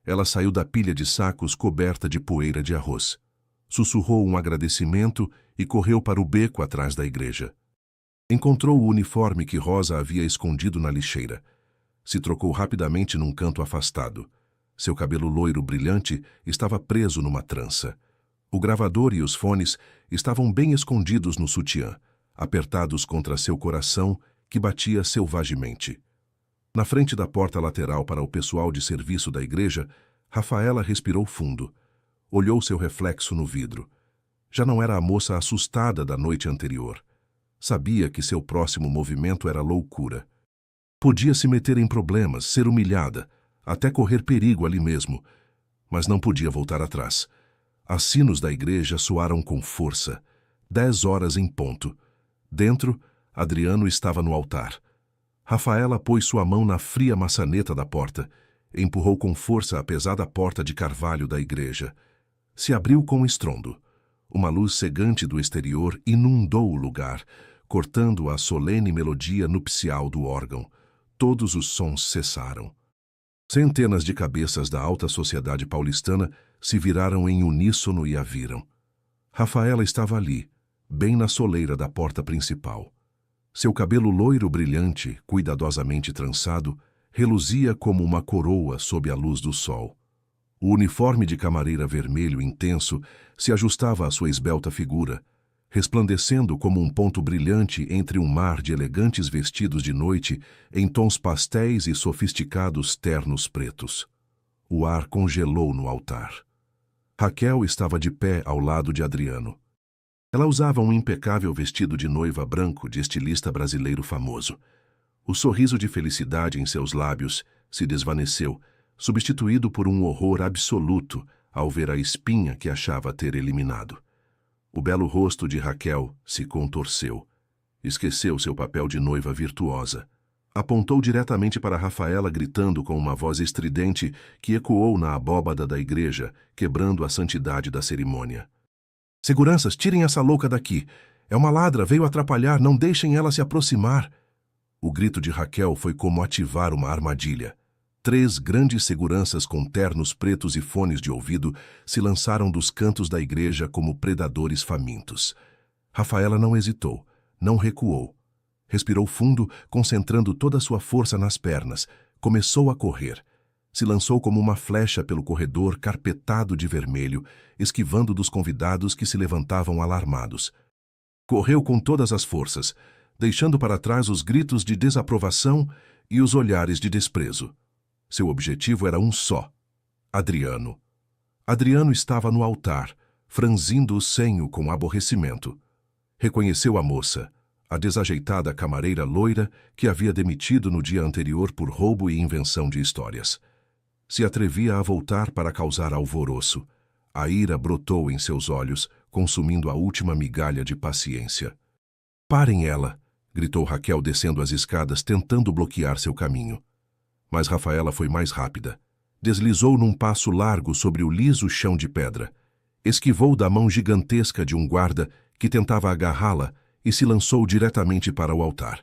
Ela saiu da pilha de sacos coberta de poeira de arroz. Sussurrou um agradecimento e correu para o beco atrás da igreja. Encontrou o uniforme que Rosa havia escondido na lixeira. Se trocou rapidamente num canto afastado. Seu cabelo loiro brilhante estava preso numa trança. O gravador e os fones estavam bem escondidos no sutiã, apertados contra seu coração, que batia selvagemente. Na frente da porta lateral para o pessoal de serviço da igreja, Rafaela respirou fundo. Olhou seu reflexo no vidro. Já não era a moça assustada da noite anterior. Sabia que seu próximo movimento era loucura. Podia se meter em problemas, ser humilhada, até correr perigo ali mesmo, mas não podia voltar atrás. As sinos da igreja soaram com força. 10 horas em ponto. Dentro, Adriano estava no altar. Rafaela pôs sua mão na fria maçaneta da porta, empurrou com força a pesada porta de carvalho da igreja. Se abriu com estrondo. Uma luz cegante do exterior inundou o lugar, cortando a solene melodia nupcial do órgão. Todos os sons cessaram. Centenas de cabeças da alta sociedade paulistana se viraram em uníssono e a viram. Rafaela estava ali, bem na soleira da porta principal. Seu cabelo loiro brilhante, cuidadosamente trançado, reluzia como uma coroa sob a luz do sol. O uniforme de camareira vermelho intenso se ajustava à sua esbelta figura, resplandecendo como um ponto brilhante entre um mar de elegantes vestidos de noite em tons pastéis e sofisticados ternos pretos. O ar congelou no altar. Raquel estava de pé ao lado de Adriano. Ela usava um impecável vestido de noiva branco de estilista brasileiro famoso. O sorriso de felicidade em seus lábios se desvaneceu, substituído por um horror absoluto ao ver a espinha que achava ter eliminado. O belo rosto de Raquel se contorceu. Esqueceu seu papel de noiva virtuosa. Apontou diretamente para Rafaela, gritando com uma voz estridente que ecoou na abóbada da igreja, quebrando a santidade da cerimônia. "Seguranças, tirem essa louca daqui. É uma ladra, veio atrapalhar, não deixem ela se aproximar." O grito de Raquel foi como ativar uma armadilha. 3 grandes seguranças com ternos pretos e fones de ouvido se lançaram dos cantos da igreja como predadores famintos. Rafaela não hesitou, não recuou. Respirou fundo, concentrando toda a sua força nas pernas. Começou a correr. Se lançou como uma flecha pelo corredor carpetado de vermelho, esquivando dos convidados que se levantavam alarmados. Correu com todas as forças, deixando para trás os gritos de desaprovação e os olhares de desprezo. Seu objetivo era um só: Adriano. Adriano estava no altar, franzindo o senho com aborrecimento. Reconheceu a moça, a desajeitada camareira loira que havia demitido no dia anterior por roubo e invenção de histórias. Se atrevia a voltar para causar alvoroço. A ira brotou em seus olhos, consumindo a última migalha de paciência. "Parem ela!" gritou Raquel descendo as escadas, tentando bloquear seu caminho. Mas Rafaela foi mais rápida. Deslizou num passo largo sobre o liso chão de pedra. Esquivou da mão gigantesca de um guarda que tentava agarrá-la e se lançou diretamente para o altar.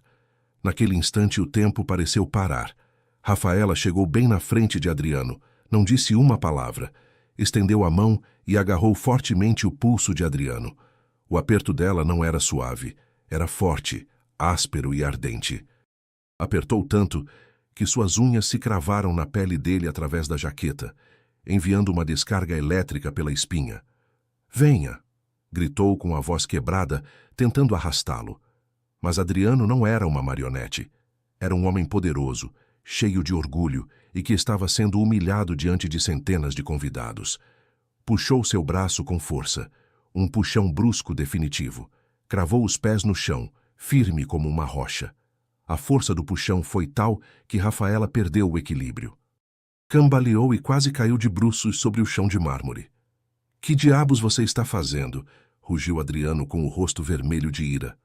Naquele instante o tempo pareceu parar. Rafaela chegou bem na frente de Adriano, não disse uma palavra. Estendeu a mão e agarrou fortemente o pulso de Adriano. O aperto dela não era suave, era forte, áspero e ardente. Apertou tanto que suas unhas se cravaram na pele dele através da jaqueta, enviando uma descarga elétrica pela espinha. "Venha!" gritou com a voz quebrada, tentando arrastá-lo. Mas Adriano não era uma marionete. Era um homem poderoso, cheio de orgulho e que estava sendo humilhado diante de centenas de convidados. Puxou seu braço com força, um puxão brusco definitivo. Cravou os pés no chão, firme como uma rocha. A força do puxão foi tal que Rafaela perdeu o equilíbrio. Cambaleou e quase caiu de bruços sobre o chão de mármore. Que diabos você está fazendo? Rugiu Adriano com o rosto vermelho de ira.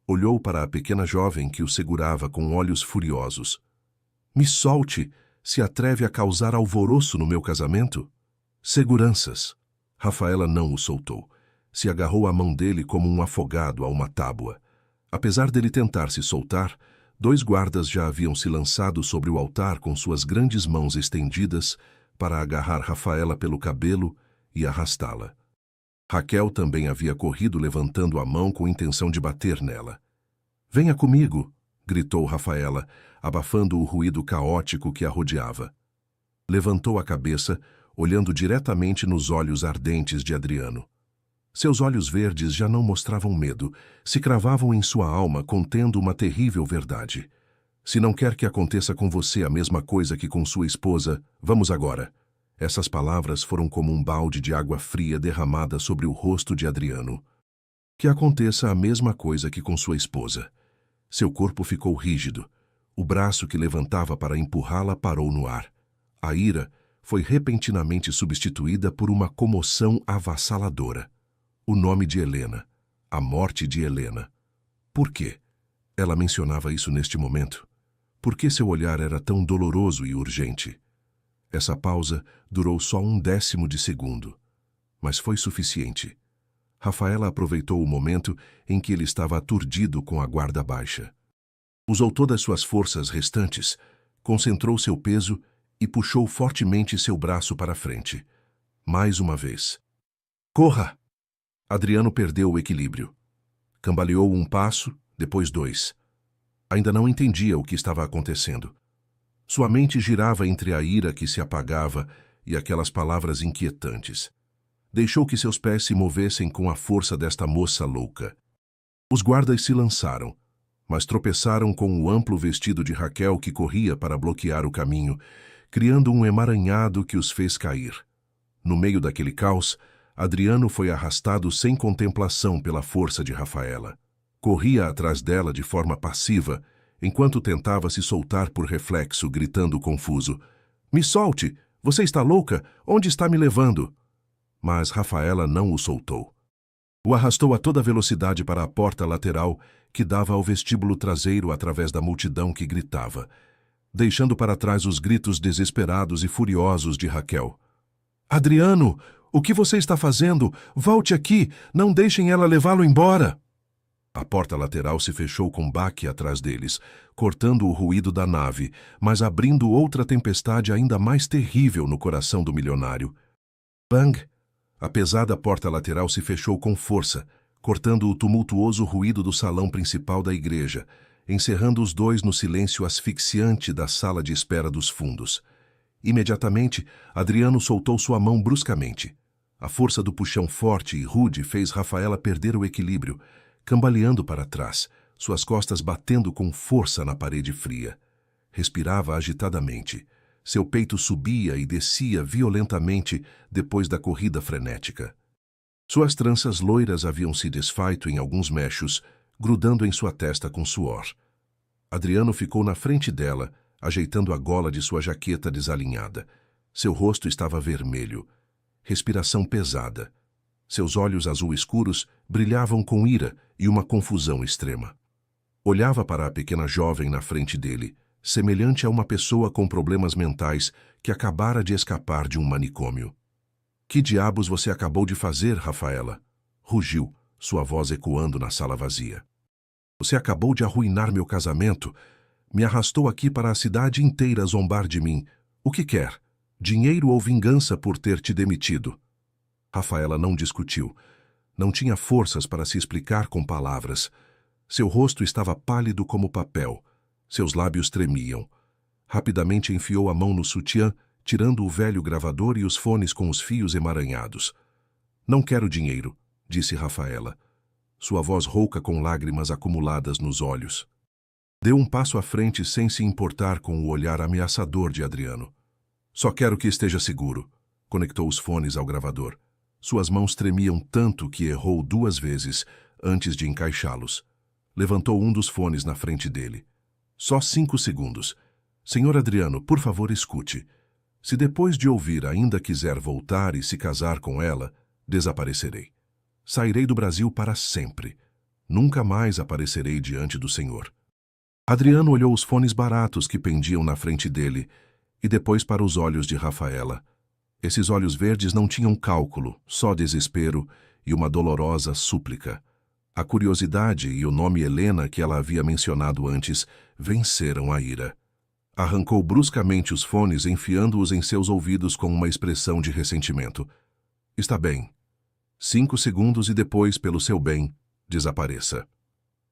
Olhou para a pequena jovem que o segurava com olhos furiosos. Me solte! Se atreve a causar alvoroço no meu casamento? Seguranças! Rafaela não o soltou. Se agarrou à mão dele como um afogado a uma tábua. Apesar dele tentar se soltar, 2 guardas já haviam se lançado sobre o altar com suas grandes mãos estendidas para agarrar Rafaela pelo cabelo e arrastá-la. Raquel também havia corrido levantando a mão com intenção de bater nela. Venha comigo! Gritou Rafaela, abafando o ruído caótico que a rodeava. Levantou a cabeça, olhando diretamente nos olhos ardentes de Adriano. Seus olhos verdes já não mostravam medo, se cravavam em sua alma contendo uma terrível verdade. Se não quer que aconteça com você a mesma coisa que com sua esposa, vamos agora. Essas palavras foram como um balde de água fria derramada sobre o rosto de Adriano. Que aconteça a mesma coisa que com sua esposa. Seu corpo ficou rígido. O braço que levantava para empurrá-la parou no ar. A ira foi repentinamente substituída por uma comoção avassaladora. O nome de Helena. A morte de Helena. Por quê? Ela mencionava isso neste momento. Por que seu olhar era tão doloroso e urgente? Essa pausa durou só 1/10 de segundo. Mas foi suficiente. Rafaela aproveitou o momento em que ele estava aturdido com a guarda baixa. Usou todas suas forças restantes, concentrou seu peso e puxou fortemente seu braço para frente. Mais uma vez. Corra! Adriano perdeu o equilíbrio. Cambaleou 1 passo, depois 2. Ainda não entendia o que estava acontecendo. Sua mente girava entre a ira que se apagava e aquelas palavras inquietantes. Deixou que seus pés se movessem com a força desta moça louca. Os guardas se lançaram, mas tropeçaram com o amplo vestido de Raquel que corria para bloquear o caminho, criando um emaranhado que os fez cair. No meio daquele caos, Adriano foi arrastado sem contemplação pela força de Rafaela. Corria atrás dela de forma passiva, enquanto tentava se soltar por reflexo, gritando confuso. Me solte! Você está louca? Onde está me levando? Mas Rafaela não o soltou. O arrastou a toda velocidade para a porta lateral que dava ao vestíbulo traseiro através da multidão que gritava, deixando para trás os gritos desesperados e furiosos de Raquel. Adriano! O que você está fazendo? Volte aqui! Não deixem ela levá-lo embora! A porta lateral se fechou com baque atrás deles, cortando o ruído da nave, mas abrindo outra tempestade ainda mais terrível no coração do milionário. Bang! A pesada porta lateral se fechou com força, cortando o tumultuoso ruído do salão principal da igreja, encerrando os dois no silêncio asfixiante da sala de espera dos fundos. Imediatamente, Adriano soltou sua mão bruscamente. A força do puxão forte e rude fez Rafaela perder o equilíbrio, cambaleando para trás, suas costas batendo com força na parede fria. Respirava agitadamente. Seu peito subia e descia violentamente depois da corrida frenética. Suas tranças loiras haviam se desfeito em alguns mechos, grudando em sua testa com suor. Adriano ficou na frente dela, ajeitando a gola de sua jaqueta desalinhada. Seu rosto estava vermelho. Respiração pesada. Seus olhos azul escuros brilhavam com ira e uma confusão extrema. Olhava para a pequena jovem na frente dele, semelhante a uma pessoa com problemas mentais que acabara de escapar de um manicômio. Que diabos você acabou de fazer, Rafaela? Rugiu, sua voz ecoando na sala vazia. Você acabou de arruinar meu casamento. Me arrastou aqui para a cidade inteira zombar de mim. O que quer? Dinheiro ou vingança por ter te demitido? Rafaela não discutiu. Não tinha forças para se explicar com palavras. Seu rosto estava pálido como papel. Seus lábios tremiam. Rapidamente enfiou a mão no sutiã, tirando o velho gravador e os fones com os fios emaranhados. Não quero dinheiro, disse Rafaela. Sua voz rouca com lágrimas acumuladas nos olhos. Deu um passo à frente sem se importar com o olhar ameaçador de Adriano. Só quero que esteja seguro. Conectou os fones ao gravador. Suas mãos tremiam tanto que errou 2 vezes antes de encaixá-los. Levantou um dos fones na frente dele. Só 5 segundos. Senhor Adriano, por favor, escute. Se depois de ouvir ainda quiser voltar e se casar com ela, desaparecerei. Sairei do Brasil para sempre. Nunca mais aparecerei diante do Senhor. Adriano olhou os fones baratos que pendiam na frente dele e depois para os olhos de Rafaela. Esses olhos verdes não tinham cálculo, só desespero e uma dolorosa súplica. A curiosidade e o nome Helena que ela havia mencionado antes venceram a ira. Arrancou bruscamente os fones, enfiando-os em seus ouvidos com uma expressão de ressentimento. Está bem. 5 segundos e depois, pelo seu bem, desapareça.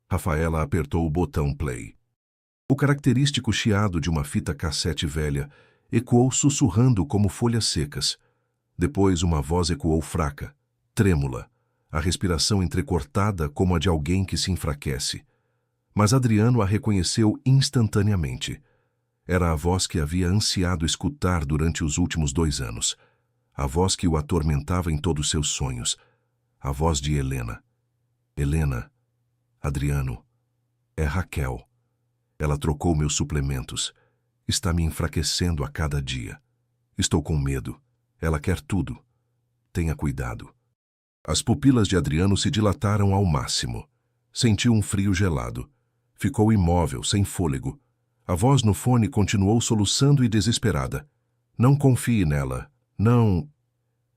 Rafaela apertou o botão play. O característico chiado de uma fita cassete velha ecoou sussurrando como folhas secas. Depois uma voz ecoou fraca, trêmula, a respiração entrecortada como a de alguém que se enfraquece. Mas Adriano a reconheceu instantaneamente. Era a voz que havia ansiado escutar durante os últimos 2 anos. A voz que o atormentava em todos seus sonhos. A voz de Helena. Helena, Adriano, é Raquel. Ela trocou meus suplementos. Está me enfraquecendo a cada dia. Estou com medo. Ela quer tudo. Tenha cuidado. As pupilas de Adriano se dilataram ao máximo. Sentiu um frio gelado. Ficou imóvel, sem fôlego. A voz no fone continuou soluçando e desesperada. Não confie nela. Não...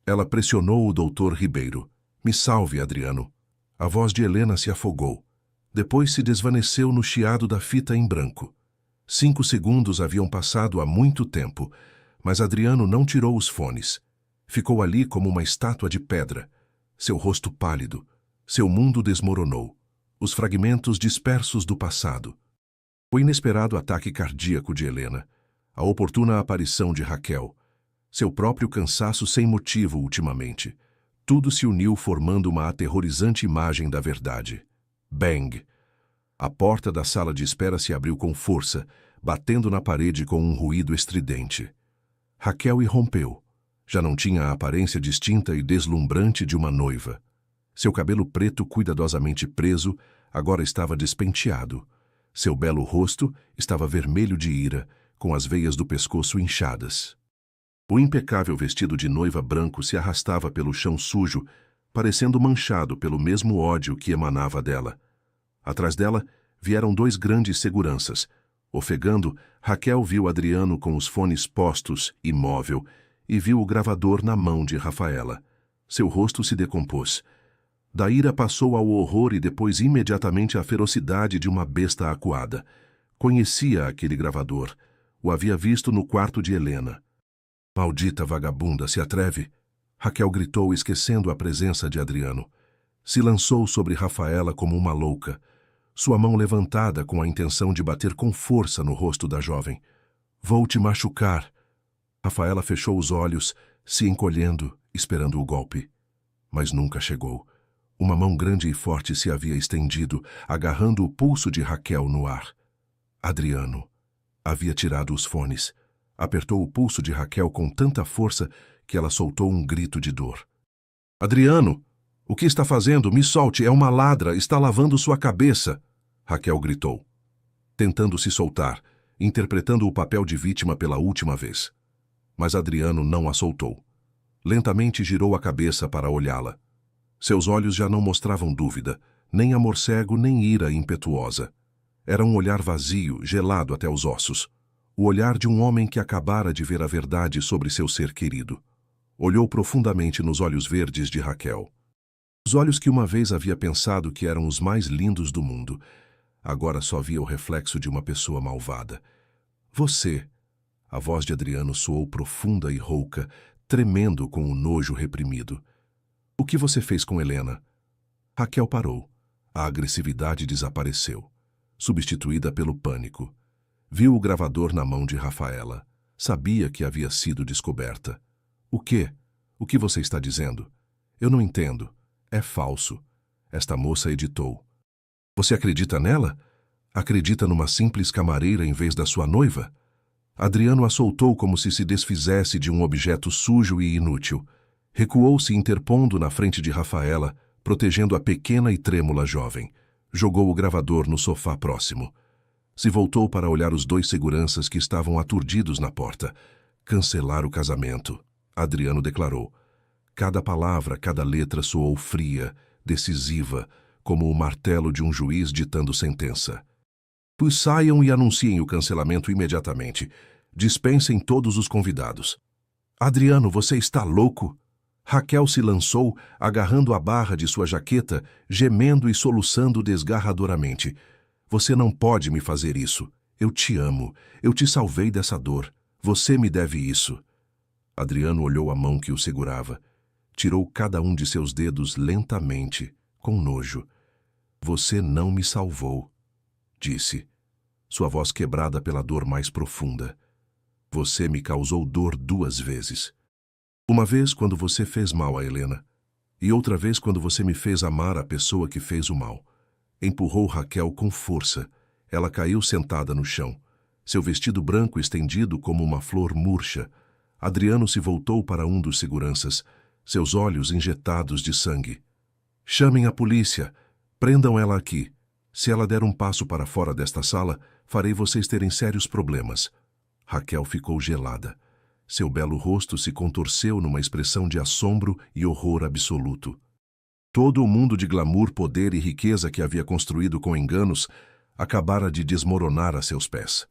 Ela pressionou o doutor Ribeiro. Me salve, Adriano. A voz de Helena se afogou. Depois se desvaneceu no chiado da fita em branco. 5 segundos haviam passado há muito tempo, mas Adriano não tirou os fones. Ficou ali como uma estátua de pedra. Seu rosto pálido. Seu mundo desmoronou. Os fragmentos dispersos do passado. O inesperado ataque cardíaco de Helena. A oportuna aparição de Raquel. Seu próprio cansaço sem motivo ultimamente. Tudo se uniu formando uma aterrorizante imagem da verdade. Bang! A porta da sala de espera se abriu com força, batendo na parede com um ruído estridente. Raquel irrompeu. Já não tinha a aparência distinta e deslumbrante de uma noiva. Seu cabelo preto cuidadosamente preso agora estava despenteado. Seu belo rosto estava vermelho de ira, com as veias do pescoço inchadas. O impecável vestido de noiva branco se arrastava pelo chão sujo, parecendo manchado pelo mesmo ódio que emanava dela. Atrás dela vieram 2 grandes seguranças. Ofegando, Raquel viu Adriano com os fones postos, imóvel, e viu o gravador na mão de Rafaela. Seu rosto se decompôs. Da ira passou ao horror e depois imediatamente à ferocidade de uma besta acuada. Conhecia aquele gravador. O havia visto no quarto de Helena. Maldita vagabunda, se atreve! Raquel gritou, esquecendo a presença de Adriano. Se lançou sobre Rafaela como uma louca, sua mão levantada com a intenção de bater com força no rosto da jovem. Vou te machucar. Rafaela fechou os olhos, se encolhendo, esperando o golpe. Mas nunca chegou. Uma mão grande e forte se havia estendido, agarrando o pulso de Raquel no ar. Adriano havia tirado os fones. Apertou o pulso de Raquel com tanta força que ela soltou um grito de dor. Adriano! O que está fazendo? Me solte, é uma ladra, está lavando sua cabeça! Raquel gritou, tentando se soltar, interpretando o papel de vítima pela última vez. Mas Adriano não a soltou. Lentamente girou a cabeça para olhá-la. Seus olhos já não mostravam dúvida, nem amor cego, nem ira impetuosa. Era um olhar vazio, gelado até os ossos. O olhar de um homem que acabara de ver a verdade sobre seu ser querido. Olhou profundamente nos olhos verdes de Raquel. Os olhos que uma vez havia pensado que eram os mais lindos do mundo, agora só via o reflexo de uma pessoa malvada. Você! A voz de Adriano soou profunda e rouca, tremendo com o nojo reprimido. O que você fez com Helena? Raquel parou. A agressividade desapareceu, substituída pelo pânico. Viu o gravador na mão de Rafaela. Sabia que havia sido descoberta. O quê? O que você está dizendo? Eu não entendo. É falso. Esta moça editou. Você acredita nela? Acredita numa simples camareira em vez da sua noiva? Adriano a soltou como se desfizesse de um objeto sujo e inútil. Recuou-se interpondo na frente de Rafaela, protegendo a pequena e trêmula jovem. Jogou o gravador no sofá próximo. Se voltou para olhar os dois seguranças que estavam aturdidos na porta. Cancelar o casamento, Adriano declarou. Cada palavra, cada letra soou fria, decisiva, como o martelo de um juiz ditando sentença. Pois saiam e anunciem o cancelamento imediatamente. Dispensem todos os convidados. Adriano, você está louco? Raquel se lançou, agarrando a barra de sua jaqueta, gemendo e soluçando desgarradoramente. Você não pode me fazer isso. Eu te amo. Eu te salvei dessa dor. Você me deve isso. Adriano olhou a mão que o segurava. Tirou cada um de seus dedos lentamente, com nojo. Você não me salvou, disse, sua voz quebrada pela dor mais profunda. Você me causou dor 2 vezes. Uma vez quando você fez mal a Helena, e outra vez quando você me fez amar a pessoa que fez o mal. Empurrou Raquel com força. Ela caiu sentada no chão, seu vestido branco estendido como uma flor murcha. Adriano se voltou para um dos seguranças, seus olhos injetados de sangue. Chamem a polícia. Prendam ela aqui. Se ela der um passo para fora desta sala, farei vocês terem sérios problemas. Raquel ficou gelada. Seu belo rosto se contorceu numa expressão de assombro e horror absoluto. Todo o mundo de glamour, poder e riqueza que havia construído com enganos acabara de desmoronar a seus pés.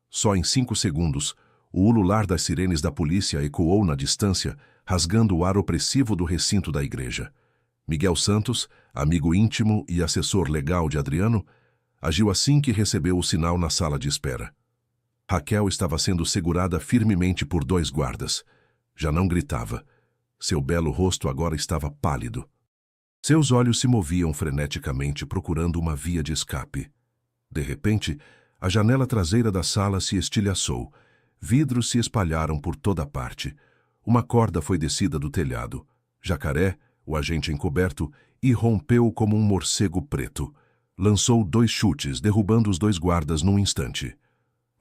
Só em 5 segundos, o ulular das sirenes da polícia ecoou na distância, rasgando o ar opressivo do recinto da igreja. Miguel Santos, amigo íntimo e assessor legal de Adriano, agiu assim que recebeu o sinal na sala de espera. Raquel estava sendo segurada firmemente por 2 guardas. Já não gritava. Seu belo rosto agora estava pálido. Seus olhos se moviam freneticamente procurando uma via de escape. De repente, a janela traseira da sala se estilhaçou. Vidros se espalharam por toda parte. Uma corda foi descida do telhado. Jacaré, o agente encoberto, irrompeu como um morcego preto. Lançou 2 chutes, derrubando os 2 guardas num instante.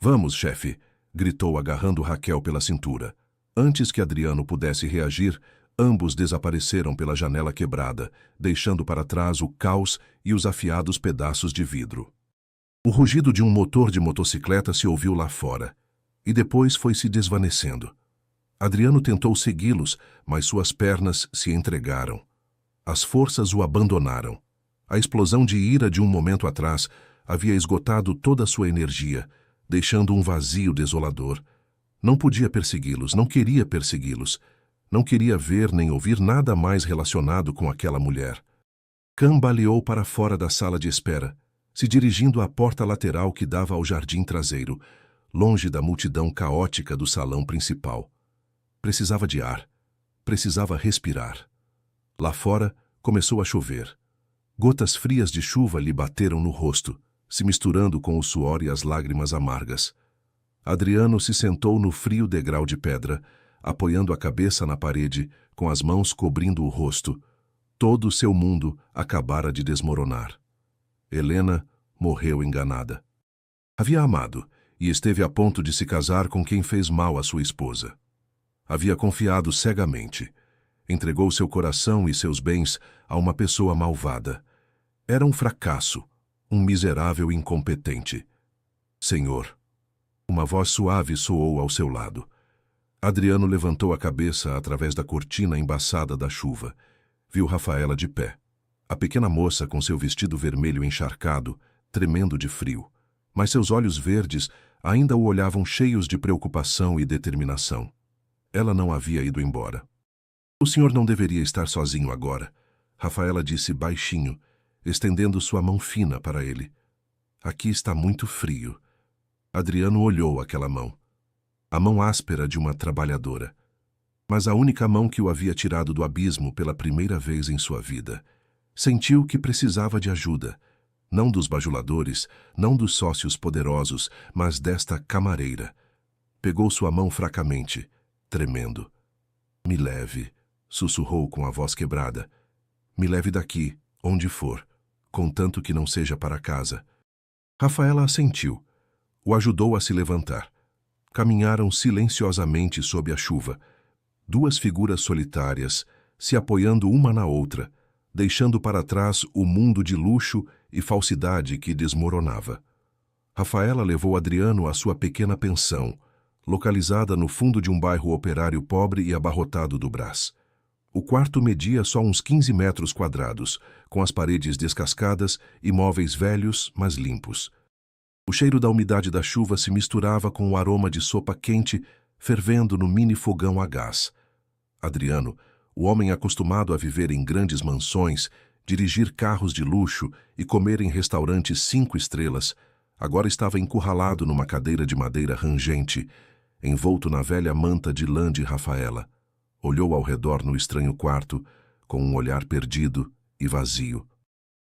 Vamos, chefe, gritou agarrando Raquel pela cintura. Antes que Adriano pudesse reagir, ambos desapareceram pela janela quebrada, deixando para trás o caos e os afiados pedaços de vidro. O rugido de um motor de motocicleta se ouviu lá fora, e depois foi se desvanecendo. Adriano tentou segui-los, mas suas pernas se entregaram. As forças o abandonaram. A explosão de ira de um momento atrás havia esgotado toda a sua energia, deixando um vazio desolador. Não podia persegui-los, não queria persegui-los. Não queria ver nem ouvir nada mais relacionado com aquela mulher. Cambaleou para fora da sala de espera, se dirigindo à porta lateral que dava ao jardim traseiro, longe da multidão caótica do salão principal. Precisava de ar. Precisava respirar. Lá fora, começou a chover. Gotas frias de chuva lhe bateram no rosto, se misturando com o suor e as lágrimas amargas. Adriano se sentou no frio degrau de pedra, apoiando a cabeça na parede, com as mãos cobrindo o rosto. Todo o seu mundo acabara de desmoronar. Helena morreu enganada. Havia amado e esteve a ponto de se casar com quem fez mal à sua esposa. Havia confiado cegamente. Entregou seu coração e seus bens a uma pessoa malvada. Era um fracasso, um miserável incompetente. Senhor, uma voz suave soou ao seu lado. Adriano levantou a cabeça através da cortina embaçada da chuva. Viu Rafaela de pé. A pequena moça com seu vestido vermelho encharcado, tremendo de frio. Mas seus olhos verdes ainda o olhavam cheios de preocupação e determinação. Ela não havia ido embora. O senhor não deveria estar sozinho agora, Rafaela disse baixinho, estendendo sua mão fina para ele. Aqui está muito frio. Adriano olhou aquela mão. A mão áspera de uma trabalhadora. Mas a única mão que o havia tirado do abismo pela primeira vez em sua vida. Sentiu que precisava de ajuda. Não dos bajuladores, não dos sócios poderosos, mas desta camareira. Pegou sua mão fracamente, tremendo. Me leve, sussurrou com a voz quebrada. Me leve daqui, onde for, contanto que não seja para casa. Rafaela assentiu. O ajudou a se levantar. Caminharam silenciosamente sob a chuva. 2 figuras solitárias, se apoiando uma na outra, deixando para trás o mundo de luxo e falsidade que desmoronava. Rafaela levou Adriano à sua pequena pensão, localizada no fundo de um bairro operário pobre e abarrotado do Brás. O quarto media só uns 15 metros quadrados, com as paredes descascadas e móveis velhos, mas limpos. O cheiro da umidade da chuva se misturava com o aroma de sopa quente fervendo no mini fogão a gás. Adriano, o homem acostumado a viver em grandes mansões, dirigir carros de luxo e comer em restaurantes 5 estrelas, agora estava encurralado numa cadeira de madeira rangente, envolto na velha manta de lã de Rafaela. Olhou ao redor no estranho quarto, com um olhar perdido e vazio.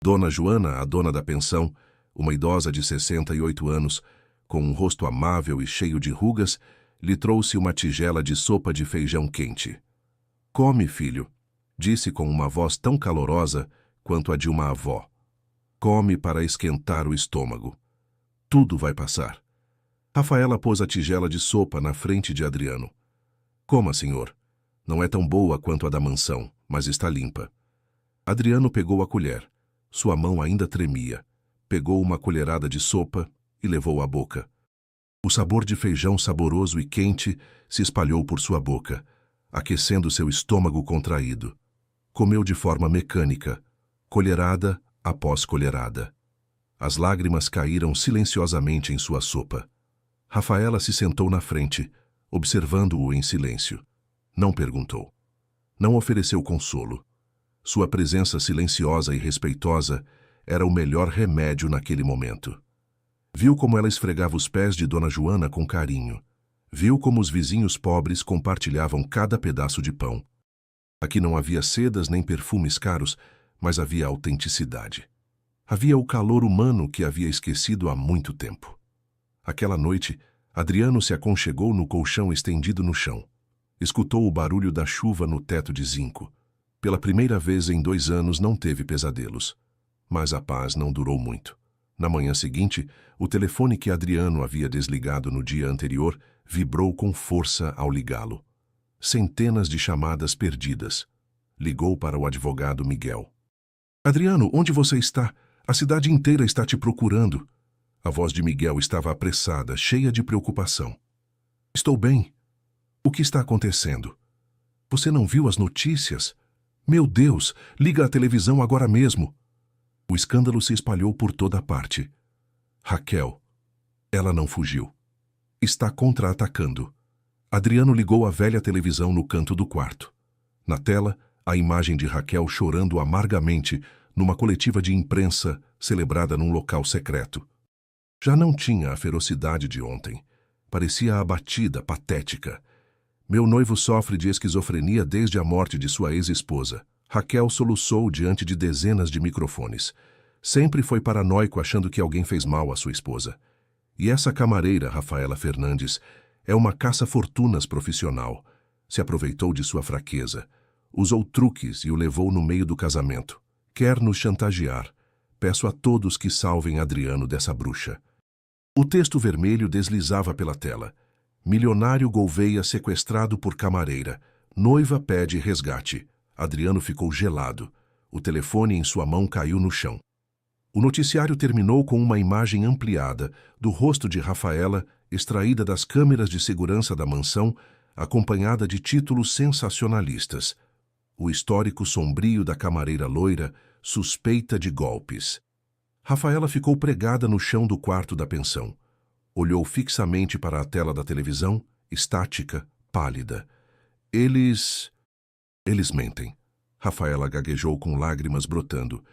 Dona Joana, a dona da pensão, uma idosa de 68 anos, com um rosto amável e cheio de rugas, lhe trouxe uma tigela de sopa de feijão quente. "Come, filho", disse com uma voz tão calorosa quanto a de uma avó. "Come para esquentar o estômago. Tudo vai passar." Rafaela pôs a tigela de sopa na frente de Adriano. "Coma, senhor. Não é tão boa quanto a da mansão, mas está limpa." Adriano pegou a colher. Sua mão ainda tremia. Pegou uma colherada de sopa e levou à boca. O sabor de feijão saboroso e quente se espalhou por sua boca, aquecendo seu estômago contraído. Comeu de forma mecânica, colherada após colherada. As lágrimas caíram silenciosamente em sua sopa. Rafaela se sentou na frente, observando-o em silêncio. Não perguntou. Não ofereceu consolo. Sua presença silenciosa e respeitosa era o melhor remédio naquele momento. Viu como ela esfregava os pés de Dona Joana com carinho. Viu como os vizinhos pobres compartilhavam cada pedaço de pão. Aqui não havia sedas nem perfumes caros, mas havia autenticidade. Havia o calor humano que havia esquecido há muito tempo. Aquela noite, Adriano se aconchegou no colchão estendido no chão. Escutou o barulho da chuva no teto de zinco. Pela primeira vez em 2 anos não teve pesadelos. Mas a paz não durou muito. Na manhã seguinte, o telefone que Adriano havia desligado no dia anterior vibrou com força ao ligá-lo. Centenas de chamadas perdidas. Ligou para o advogado Miguel. "Adriano, onde você está? A cidade inteira está te procurando." A voz de Miguel estava apressada, cheia de preocupação. "Estou bem. O que está acontecendo? Você não viu as notícias? Meu Deus, liga a televisão agora mesmo." O escândalo se espalhou por toda parte. Raquel. Ela não fugiu. Está contra-atacando. Adriano ligou a velha televisão no canto do quarto. Na tela, a imagem de Raquel chorando amargamente numa coletiva de imprensa celebrada num local secreto. Já não tinha a ferocidade de ontem. Parecia abatida, patética. "Meu noivo sofre de esquizofrenia desde a morte de sua ex-esposa." Raquel soluçou diante de dezenas de microfones. Sempre foi paranoico achando que alguém fez mal à sua esposa. E essa camareira, Rafaela Fernandes, é uma caça-fortunas profissional. Se aproveitou de sua fraqueza. Usou truques e o levou no meio do casamento. Quer nos chantagear. Peço a todos que salvem Adriano dessa bruxa. O texto vermelho deslizava pela tela. "Milionário Gouveia sequestrado por camareira. Noiva pede resgate." Adriano ficou gelado. O telefone em sua mão caiu no chão. O noticiário terminou com uma imagem ampliada do rosto de Rafaela, extraída das câmeras de segurança da mansão, acompanhada de títulos sensacionalistas. O histórico sombrio da camareira loira, suspeita de golpes. Rafaela ficou pregada no chão do quarto da pensão. Olhou fixamente para a tela da televisão, estática, pálida. Eles mentem." Rafaela gaguejou com lágrimas brotando.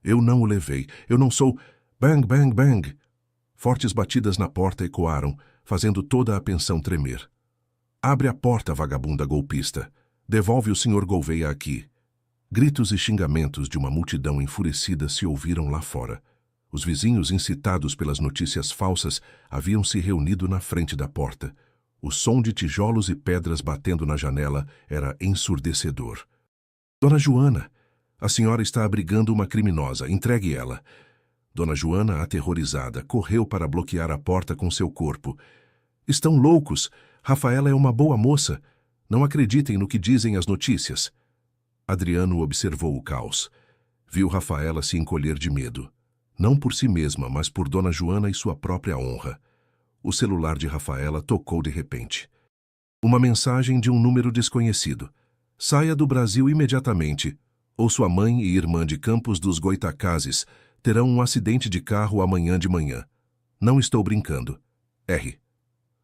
"Eu não o levei. Eu não sou..." Bang, bang, bang. Fortes batidas na porta ecoaram, fazendo toda a pensão tremer. "Abre a porta, vagabunda golpista. Devolve o Sr. Gouveia aqui." Gritos e xingamentos de uma multidão enfurecida se ouviram lá fora. Os vizinhos, incitados pelas notícias falsas, haviam se reunido na frente da porta. O som de tijolos e pedras batendo na janela era ensurdecedor. "Dona Joana, a senhora está abrigando uma criminosa. Entregue ela." Dona Joana, aterrorizada, correu para bloquear a porta com seu corpo. "Estão loucos. Rafaela é uma boa moça. Não acreditem no que dizem as notícias." Adriano observou o caos. Viu Rafaela se encolher de medo. Não por si mesma, mas por Dona Joana e sua própria honra. O celular de Rafaela tocou de repente. Uma mensagem de um número desconhecido. Saia do Brasil imediatamente, ou sua mãe e irmã de Campos dos Goitacazes terão um acidente de carro amanhã de manhã. Não estou brincando. R.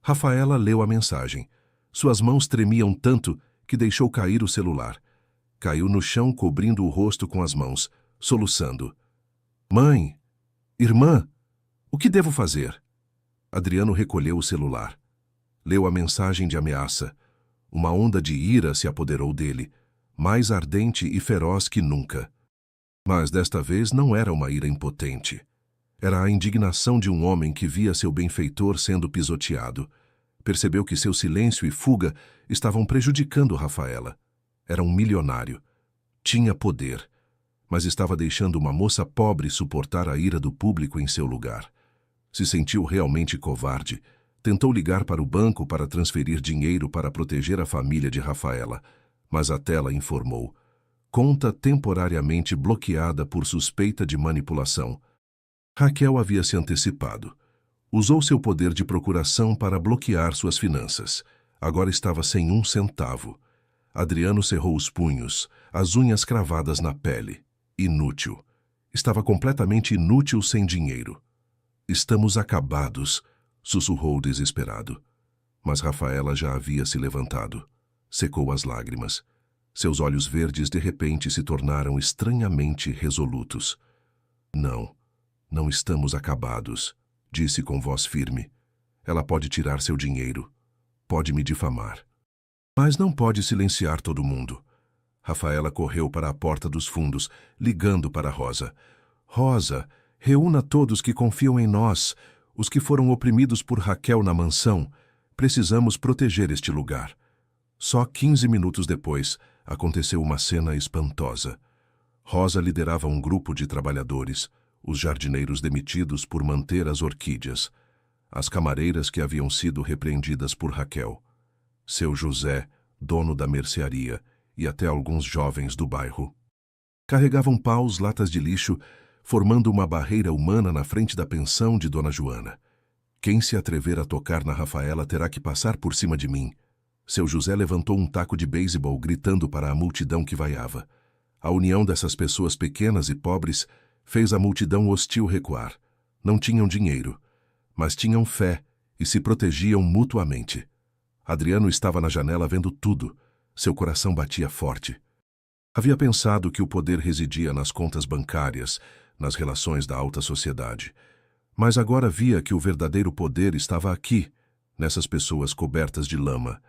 Rafaela leu a mensagem. Suas mãos tremiam tanto que deixou cair o celular. Caiu no chão cobrindo o rosto com as mãos, soluçando. Mãe! Irmã! O que devo fazer? Adriano recolheu o celular. Leu a mensagem de ameaça. Uma onda de ira se apoderou dele, mais ardente e feroz que nunca. Mas desta vez não era uma ira impotente. Era a indignação de um homem que via seu benfeitor sendo pisoteado. Percebeu que seu silêncio e fuga estavam prejudicando Rafaela. Era um milionário. Tinha poder, mas estava deixando uma moça pobre suportar a ira do público em seu lugar. Se sentiu realmente covarde. Tentou ligar para o banco para transferir dinheiro para proteger a família de Rafaela, mas a tela informou. Conta temporariamente bloqueada por suspeita de manipulação. Raquel havia se antecipado. Usou seu poder de procuração para bloquear suas finanças. Agora estava sem um centavo. Adriano cerrou os punhos, as unhas cravadas na pele. Inútil. Estava completamente inútil sem dinheiro. Estamos acabados, sussurrou desesperado. Mas Rafaela já havia se levantado. Secou as lágrimas. Seus olhos verdes de repente se tornaram estranhamente resolutos. Não estamos acabados, disse com voz firme. Ela pode tirar seu dinheiro. Pode me difamar. Mas não pode silenciar todo mundo. Rafaela correu para a porta dos fundos, ligando para Rosa. Rosa, reúna todos que confiam em nós, os que foram oprimidos por Raquel na mansão. Precisamos proteger este lugar. Só 15 minutos depois, aconteceu uma cena espantosa. Rosa liderava um grupo de trabalhadores, os jardineiros demitidos por manter as orquídeas, as camareiras que haviam sido repreendidas por Raquel, seu José, dono da mercearia, e até alguns jovens do bairro. Carregavam paus, latas de lixo, formando uma barreira humana na frente da pensão de Dona Joana. Quem se atrever a tocar na Rafaela terá que passar por cima de mim. Seu José levantou um taco de beisebol, gritando para a multidão que vaiava. A união dessas pessoas pequenas e pobres fez a multidão hostil recuar. Não tinham dinheiro, mas tinham fé e se protegiam mutuamente. Adriano estava na janela vendo tudo. Seu coração batia forte. Havia pensado que o poder residia nas contas bancárias, nas relações da alta sociedade. Mas agora via que o verdadeiro poder estava aqui, nessas pessoas cobertas de lama.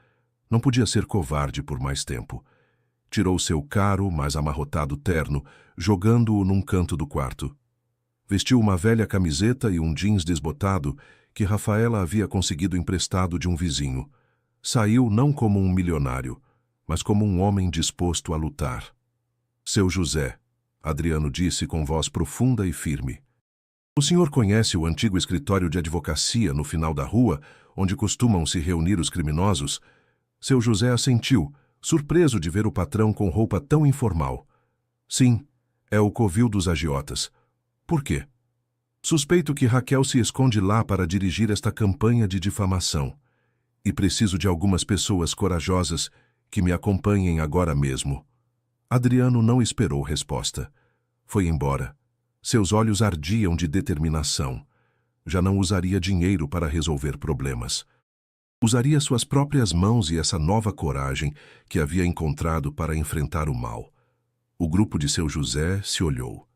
Não podia ser covarde por mais tempo. Tirou seu caro, mas amarrotado terno, jogando-o num canto do quarto. Vestiu uma velha camiseta e um jeans desbotado que Rafaela havia conseguido emprestado de um vizinho. Saiu não como um milionário, mas como um homem disposto a lutar. Seu José, Adriano disse com voz profunda e firme. O senhor conhece o antigo escritório de advocacia no final da rua, onde costumam se reunir os criminosos? Seu José assentiu, surpreso de ver o patrão com roupa tão informal. Sim, é o covil dos agiotas. Por quê? Suspeito que Raquel se esconde lá para dirigir esta campanha de difamação. E preciso de algumas pessoas corajosas que me acompanhem agora mesmo. Adriano não esperou resposta. Foi embora. Seus olhos ardiam de determinação. Já não usaria dinheiro para resolver problemas. Usaria suas próprias mãos e essa nova coragem que havia encontrado para enfrentar o mal. O grupo de seu José se olhou.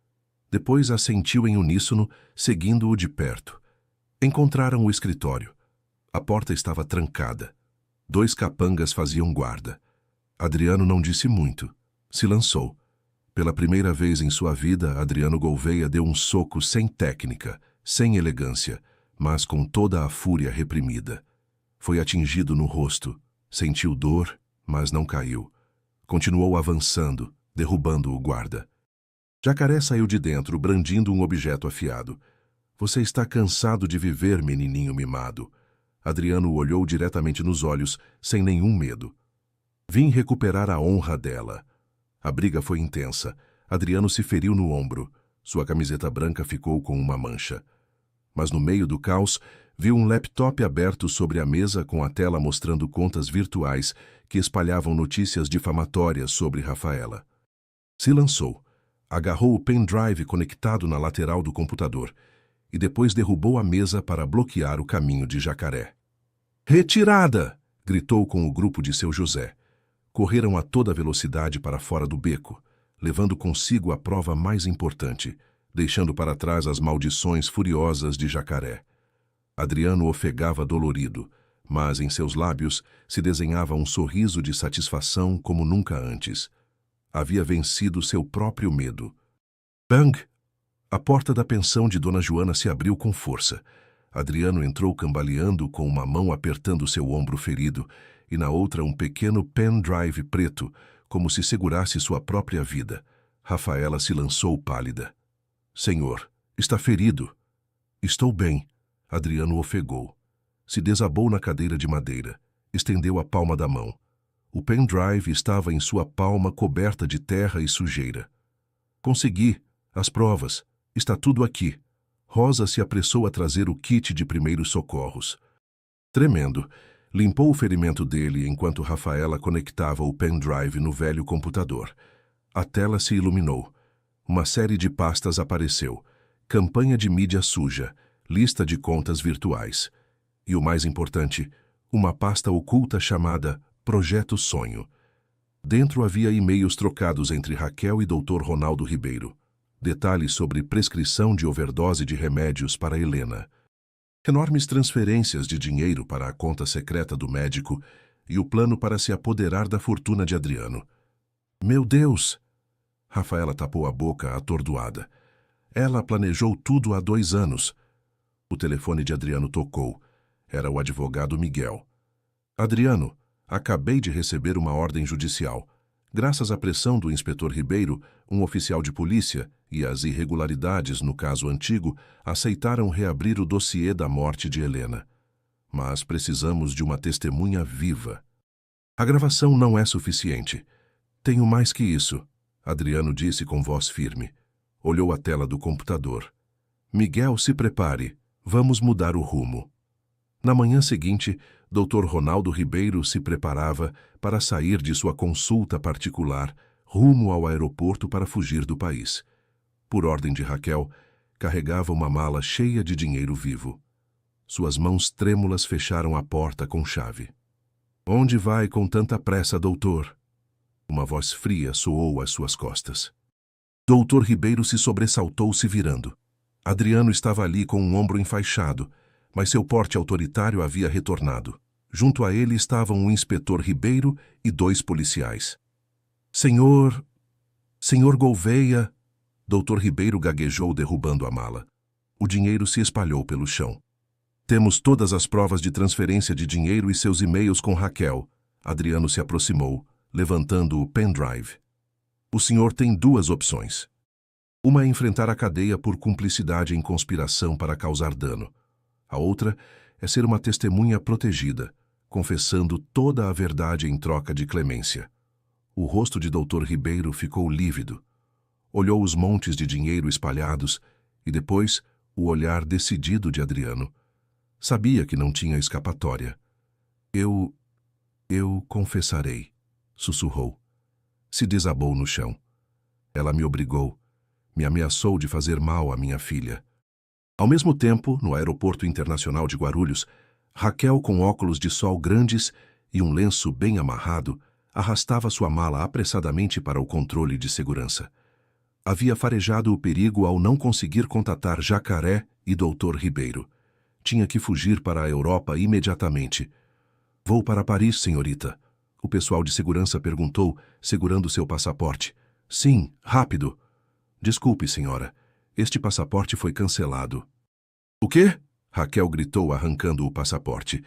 Depois assentiu em uníssono, seguindo-o de perto. Encontraram o escritório. A porta estava trancada. 2 capangas faziam guarda. Adriano não disse muito. Se lançou. Pela primeira vez em sua vida, Adriano Gouveia deu um soco sem técnica, sem elegância, mas com toda a fúria reprimida. Foi atingido no rosto. Sentiu dor, mas não caiu. Continuou avançando, derrubando o guarda. Jacaré saiu de dentro, brandindo um objeto afiado. Você está cansado de viver, menininho mimado. Adriano o olhou diretamente nos olhos, sem nenhum medo. Vim recuperar a honra dela. A briga foi intensa. Adriano se feriu no ombro. Sua camiseta branca ficou com uma mancha. Mas no meio do caos, viu um laptop aberto sobre a mesa com a tela mostrando contas virtuais que espalhavam notícias difamatórias sobre Rafaela. Se lançou, agarrou o pendrive conectado na lateral do computador e depois derrubou a mesa para bloquear o caminho de Jacaré. "Retirada!" gritou com o grupo de seu José. Correram a toda velocidade para fora do beco, levando consigo a prova mais importante, deixando para trás as maldições furiosas de Jacaré. Adriano ofegava dolorido, mas em seus lábios se desenhava um sorriso de satisfação como nunca antes. Havia vencido seu próprio medo. Bang! A porta da pensão de Dona Joana se abriu com força. Adriano entrou cambaleando, com uma mão apertando seu ombro ferido e na outra um pequeno pendrive preto, como se segurasse sua própria vida. Rafaela se lançou pálida. "Senhor, está ferido." "Estou bem." Adriano ofegou. Se desabou na cadeira de madeira. Estendeu a palma da mão. O pendrive estava em sua palma coberta de terra e sujeira. "Consegui. As provas. Está tudo aqui." Rosa se apressou a trazer o kit de primeiros socorros. Tremendo, limpou o ferimento dele enquanto Rafaela conectava o pendrive no velho computador. A tela se iluminou. Uma série de pastas apareceu. Campanha de mídia suja, lista de contas virtuais. E o mais importante, uma pasta oculta chamada Projeto Sonho. Dentro havia e-mails trocados entre Raquel e Dr. Ronaldo Ribeiro. Detalhes sobre prescrição de overdose de remédios para Helena. Enormes transferências de dinheiro para a conta secreta do médico e o plano para se apoderar da fortuna de Adriano. "Meu Deus!" Rafaela tapou a boca, atordoada. Ela planejou tudo há 2 anos. O telefone de Adriano tocou. Era o advogado Miguel. "Adriano, acabei de receber uma ordem judicial. Graças à pressão do inspetor Ribeiro, um oficial de polícia, e às irregularidades no caso antigo, aceitaram reabrir o dossiê da morte de Helena. Mas precisamos de uma testemunha viva." "A gravação não é suficiente. Tenho mais que isso," Adriano disse com voz firme. Olhou a tela do computador. "Miguel, se prepare. Vamos mudar o rumo." Na manhã seguinte, Dr. Ronaldo Ribeiro se preparava para sair de sua consulta particular rumo ao aeroporto para fugir do país. Por ordem de Raquel, carregava uma mala cheia de dinheiro vivo. Suas mãos trêmulas fecharam a porta com chave. "Onde vai com tanta pressa, doutor?" Uma voz fria soou às suas costas. Dr. Ribeiro se sobressaltou, se virando. Adriano estava ali com um ombro enfaixado, mas seu porte autoritário havia retornado. Junto a ele estavam o inspetor Ribeiro e 2 policiais. Senhor Gouveia." Dr. Ribeiro gaguejou, derrubando a mala. O dinheiro se espalhou pelo chão. "Temos todas as provas de transferência de dinheiro e seus e-mails com Raquel." Adriano se aproximou, levantando o pendrive. "O senhor tem 2 opções. Uma é enfrentar a cadeia por cumplicidade em conspiração para causar dano. A outra é ser uma testemunha protegida, confessando toda a verdade em troca de clemência." O rosto de Dr. Ribeiro ficou lívido. Olhou os montes de dinheiro espalhados e depois o olhar decidido de Adriano. Sabia que não tinha escapatória. Eu confessarei," sussurrou. Se desabou no chão. "Ela me obrigou, me ameaçou de fazer mal à minha filha." Ao mesmo tempo, no aeroporto internacional de Guarulhos, Raquel, com óculos de sol grandes e um lenço bem amarrado, arrastava sua mala apressadamente para o controle de segurança. Havia farejado o perigo ao não conseguir contatar Jacaré e Dr. Ribeiro. Tinha que fugir para a Europa imediatamente. "Vou para Paris, senhorita." O pessoal de segurança perguntou, segurando seu passaporte. "Sim, rápido." "Desculpe, senhora. Este passaporte foi cancelado." "O quê?" Raquel gritou, arrancando o passaporte.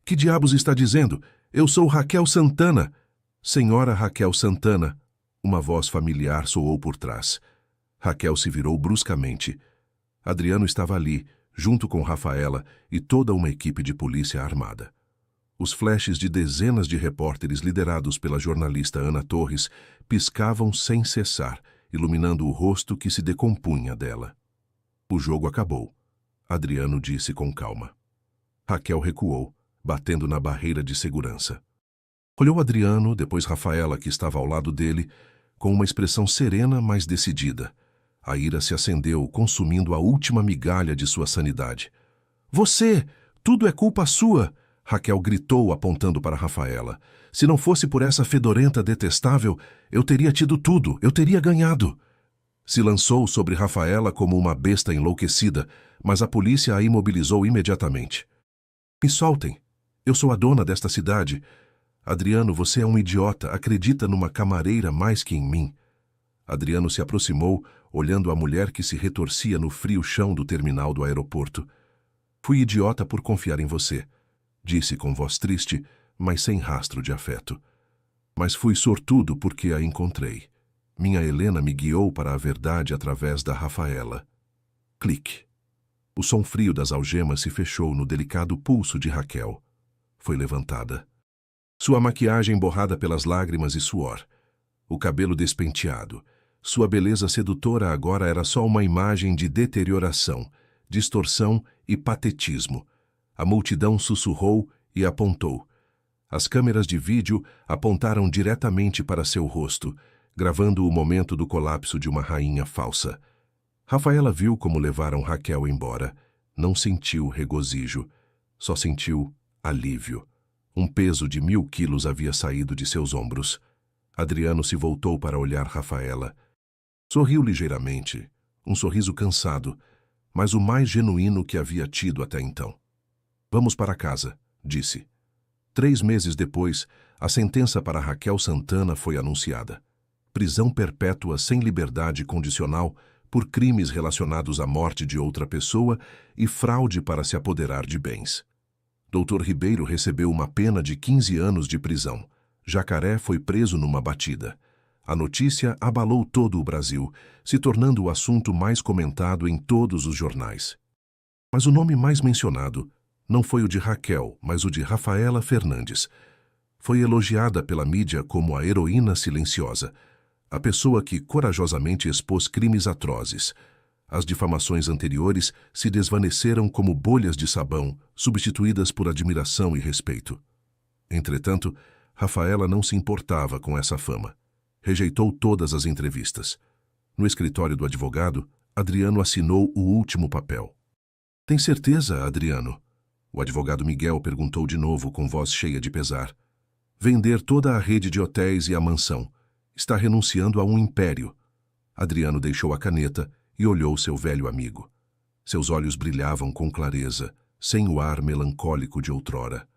"Que diabos está dizendo? Eu sou Raquel Santana." "Senhora Raquel Santana." Uma voz familiar soou por trás. Raquel se virou bruscamente. Adriano estava ali, junto com Rafaela e toda uma equipe de polícia armada. Os flashes de dezenas de repórteres liderados pela jornalista Ana Torres piscavam sem cessar, iluminando o rosto que se decompunha dela. O jogo acabou, Adriano disse com calma. Raquel recuou, batendo na barreira de segurança. Olhou Adriano, depois Rafaela, que estava ao lado dele, com uma expressão serena, mas decidida. A ira se acendeu, consumindo a última migalha de sua sanidade. Você! Tudo é culpa sua! Raquel gritou, apontando para Rafaela. Se não fosse por essa fedorenta detestável, eu teria tido tudo, eu teria ganhado. Se lançou sobre Rafaela como uma besta enlouquecida, mas a polícia a imobilizou imediatamente. Me soltem. Eu sou a dona desta cidade. Adriano, você é um idiota, acredita numa camareira mais que em mim. Adriano se aproximou, olhando a mulher que se retorcia no frio chão do terminal do aeroporto. Fui idiota por confiar em você, disse com voz triste, mas sem rastro de afeto. Mas fui sortudo porque a encontrei. Minha Helena me guiou para a verdade através da Rafaela. Clique. O som frio das algemas se fechou no delicado pulso de Raquel. Foi levantada. Sua maquiagem borrada pelas lágrimas e suor. O cabelo despenteado. Sua beleza sedutora agora era só uma imagem de deterioração, distorção e patetismo. A multidão sussurrou e apontou. As câmeras de vídeo apontaram diretamente para seu rosto, gravando o momento do colapso de uma rainha falsa. Rafaela viu como levaram Raquel embora. Não sentiu regozijo, só sentiu alívio. Um peso de 1000 quilos havia saído de seus ombros. Adriano se voltou para olhar Rafaela. Sorriu ligeiramente, um sorriso cansado, mas o mais genuíno que havia tido até então. Vamos para casa, disse. 3 meses depois, a sentença para Raquel Santana foi anunciada. Prisão perpétua sem liberdade condicional por crimes relacionados à morte de outra pessoa e fraude para se apoderar de bens. Dr. Ribeiro recebeu uma pena de 15 anos de prisão. Jacaré foi preso numa batida. A notícia abalou todo o Brasil, se tornando o assunto mais comentado em todos os jornais. Mas o nome mais mencionado não foi o de Raquel, mas o de Rafaela Fernandes. Foi elogiada pela mídia como a heroína silenciosa, a pessoa que corajosamente expôs crimes atrozes. As difamações anteriores se desvaneceram como bolhas de sabão, substituídas por admiração e respeito. Entretanto, Rafaela não se importava com essa fama. Rejeitou todas as entrevistas. No escritório do advogado, Adriano assinou o último papel. Tem certeza, Adriano? O advogado Miguel perguntou de novo com voz cheia de pesar. Vender toda a rede de hotéis e a mansão. Está renunciando a um império. Adriano deixou a caneta e olhou seu velho amigo. Seus olhos brilhavam com clareza, sem o ar melancólico de outrora.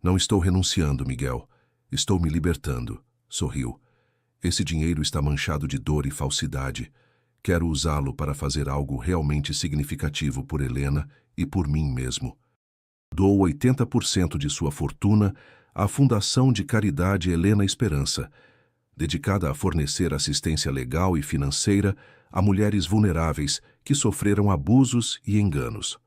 Não estou renunciando, Miguel. Estou me libertando. Sorriu. Esse dinheiro está manchado de dor e falsidade. Quero usá-lo para fazer algo realmente significativo por Helena e por mim mesmo. Dou 80% de sua fortuna à Fundação de Caridade Helena Esperança, dedicada a fornecer assistência legal e financeira a mulheres vulneráveis que sofreram abusos e enganos.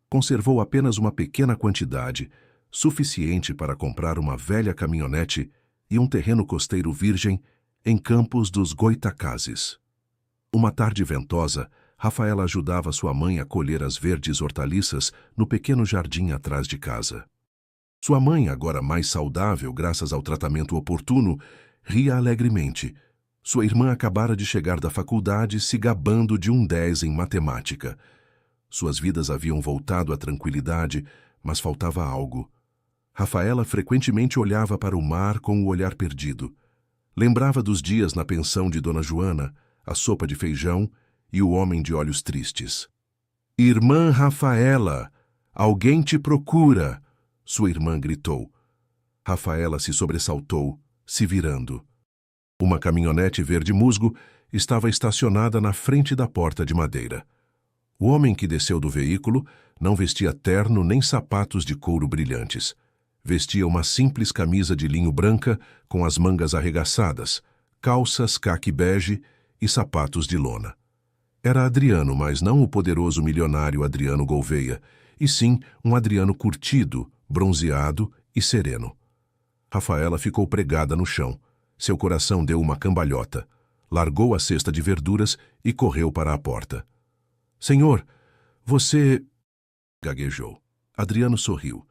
Conservou apenas uma pequena quantidade, suficiente para comprar uma velha caminhonete e um terreno costeiro virgem em Campos dos Goitacazes. Uma tarde ventosa, Rafaela ajudava sua mãe a colher as verdes hortaliças no pequeno jardim atrás de casa. Sua mãe, agora mais saudável graças ao tratamento oportuno, ria alegremente. Sua irmã acabara de chegar da faculdade se gabando de um 10 em matemática. Suas vidas haviam voltado à tranquilidade, mas faltava algo. Rafaela frequentemente olhava para o mar com o olhar perdido. Lembrava dos dias na pensão de Dona Joana, a sopa de feijão e o homem de olhos tristes. Irmã Rafaela, alguém te procura, sua irmã gritou. Rafaela se sobressaltou, se virando. Uma caminhonete verde musgo estava estacionada na frente da porta de madeira. O homem que desceu do veículo não vestia terno nem sapatos de couro brilhantes. Vestia uma simples camisa de linho branca com as mangas arregaçadas, calças caqui bege e sapatos de lona. Era Adriano, mas não o poderoso milionário Adriano Gouveia, e sim um Adriano curtido, bronzeado e sereno. Rafaela ficou pregada no chão. Seu coração deu uma cambalhota. largou a cesta de verduras e correu para a porta. Senhor, você... gaguejou. Adriano sorriu.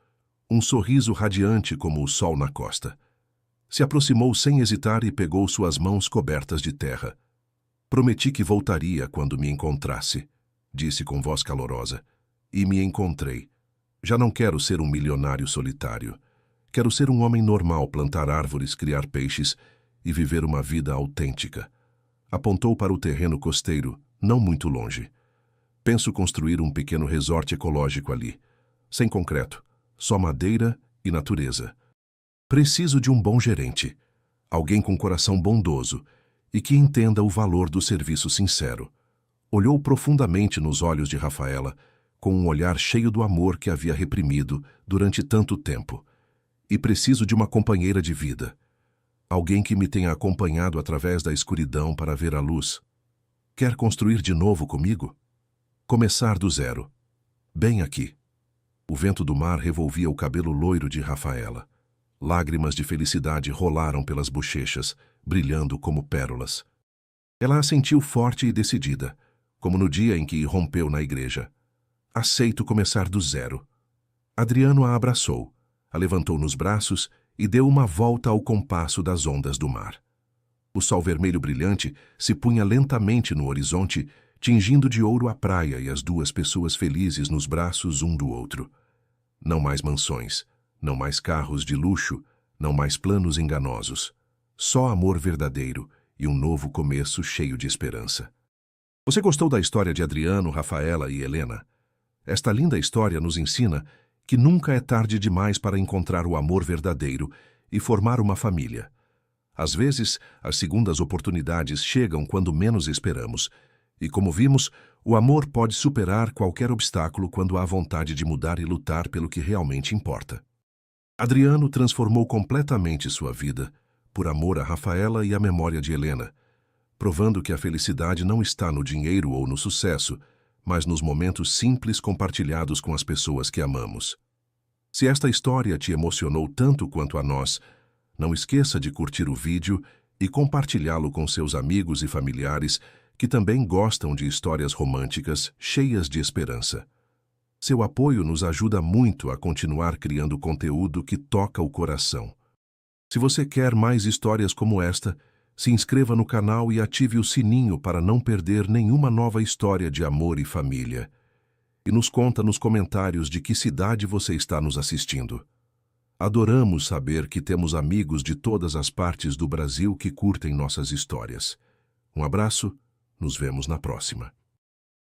Um sorriso radiante como o sol na costa. Se aproximou sem hesitar e pegou suas mãos cobertas de terra. Prometi que voltaria quando me encontrasse, disse com voz calorosa. E me encontrei. Já não quero ser um milionário solitário. Quero ser um homem normal, plantar árvores, criar peixes e viver uma vida autêntica. Apontou para o terreno costeiro, não muito longe. Penso construir um pequeno resort ecológico ali. Sem concreto, só madeira e natureza. Preciso de um bom gerente. Alguém com coração bondoso e que entenda o valor do serviço sincero. Olhou profundamente nos olhos de Rafaela, com um olhar cheio do amor que havia reprimido durante tanto tempo. E preciso de uma companheira de vida. Alguém que me tenha acompanhado através da escuridão para ver a luz. Quer construir de novo comigo? Começar do zero. Bem aqui. O vento do mar revolvia o cabelo loiro de Rafaela. Lágrimas de felicidade rolaram pelas bochechas, brilhando como pérolas. Ela a sentiu forte e decidida, como no dia em que irrompeu na igreja. Aceito começar do zero. Adriano a abraçou, a levantou nos braços e deu uma volta ao compasso das ondas do mar. O sol vermelho brilhante se punha lentamente no horizonte, tingindo de ouro a praia e as duas pessoas felizes nos braços um do outro. Não mais mansões, não mais carros de luxo, não mais planos enganosos. Só amor verdadeiro e um novo começo cheio de esperança. Você gostou da história de Adriano, Rafaela e Helena? Esta linda história nos ensina que nunca é tarde demais para encontrar o amor verdadeiro e formar uma família. Às vezes, as segundas oportunidades chegam quando menos esperamos, e como vimos, o amor pode superar qualquer obstáculo quando há vontade de mudar e lutar pelo que realmente importa. Adriano transformou completamente sua vida por amor a Rafaela e à memória de Helena, provando que a felicidade não está no dinheiro ou no sucesso, mas nos momentos simples compartilhados com as pessoas que amamos. Se esta história te emocionou tanto quanto a nós, não esqueça de curtir o vídeo e compartilhá-lo com seus amigos e familiares que também gostam de histórias românticas cheias de esperança. Seu apoio nos ajuda muito a continuar criando conteúdo que toca o coração. Se você quer mais histórias como esta, se inscreva no canal e ative o sininho para não perder nenhuma nova história de amor e família. E nos conta nos comentários de que cidade você está nos assistindo. Adoramos saber que temos amigos de todas as partes do Brasil que curtem nossas histórias. Um abraço, nos vemos na próxima.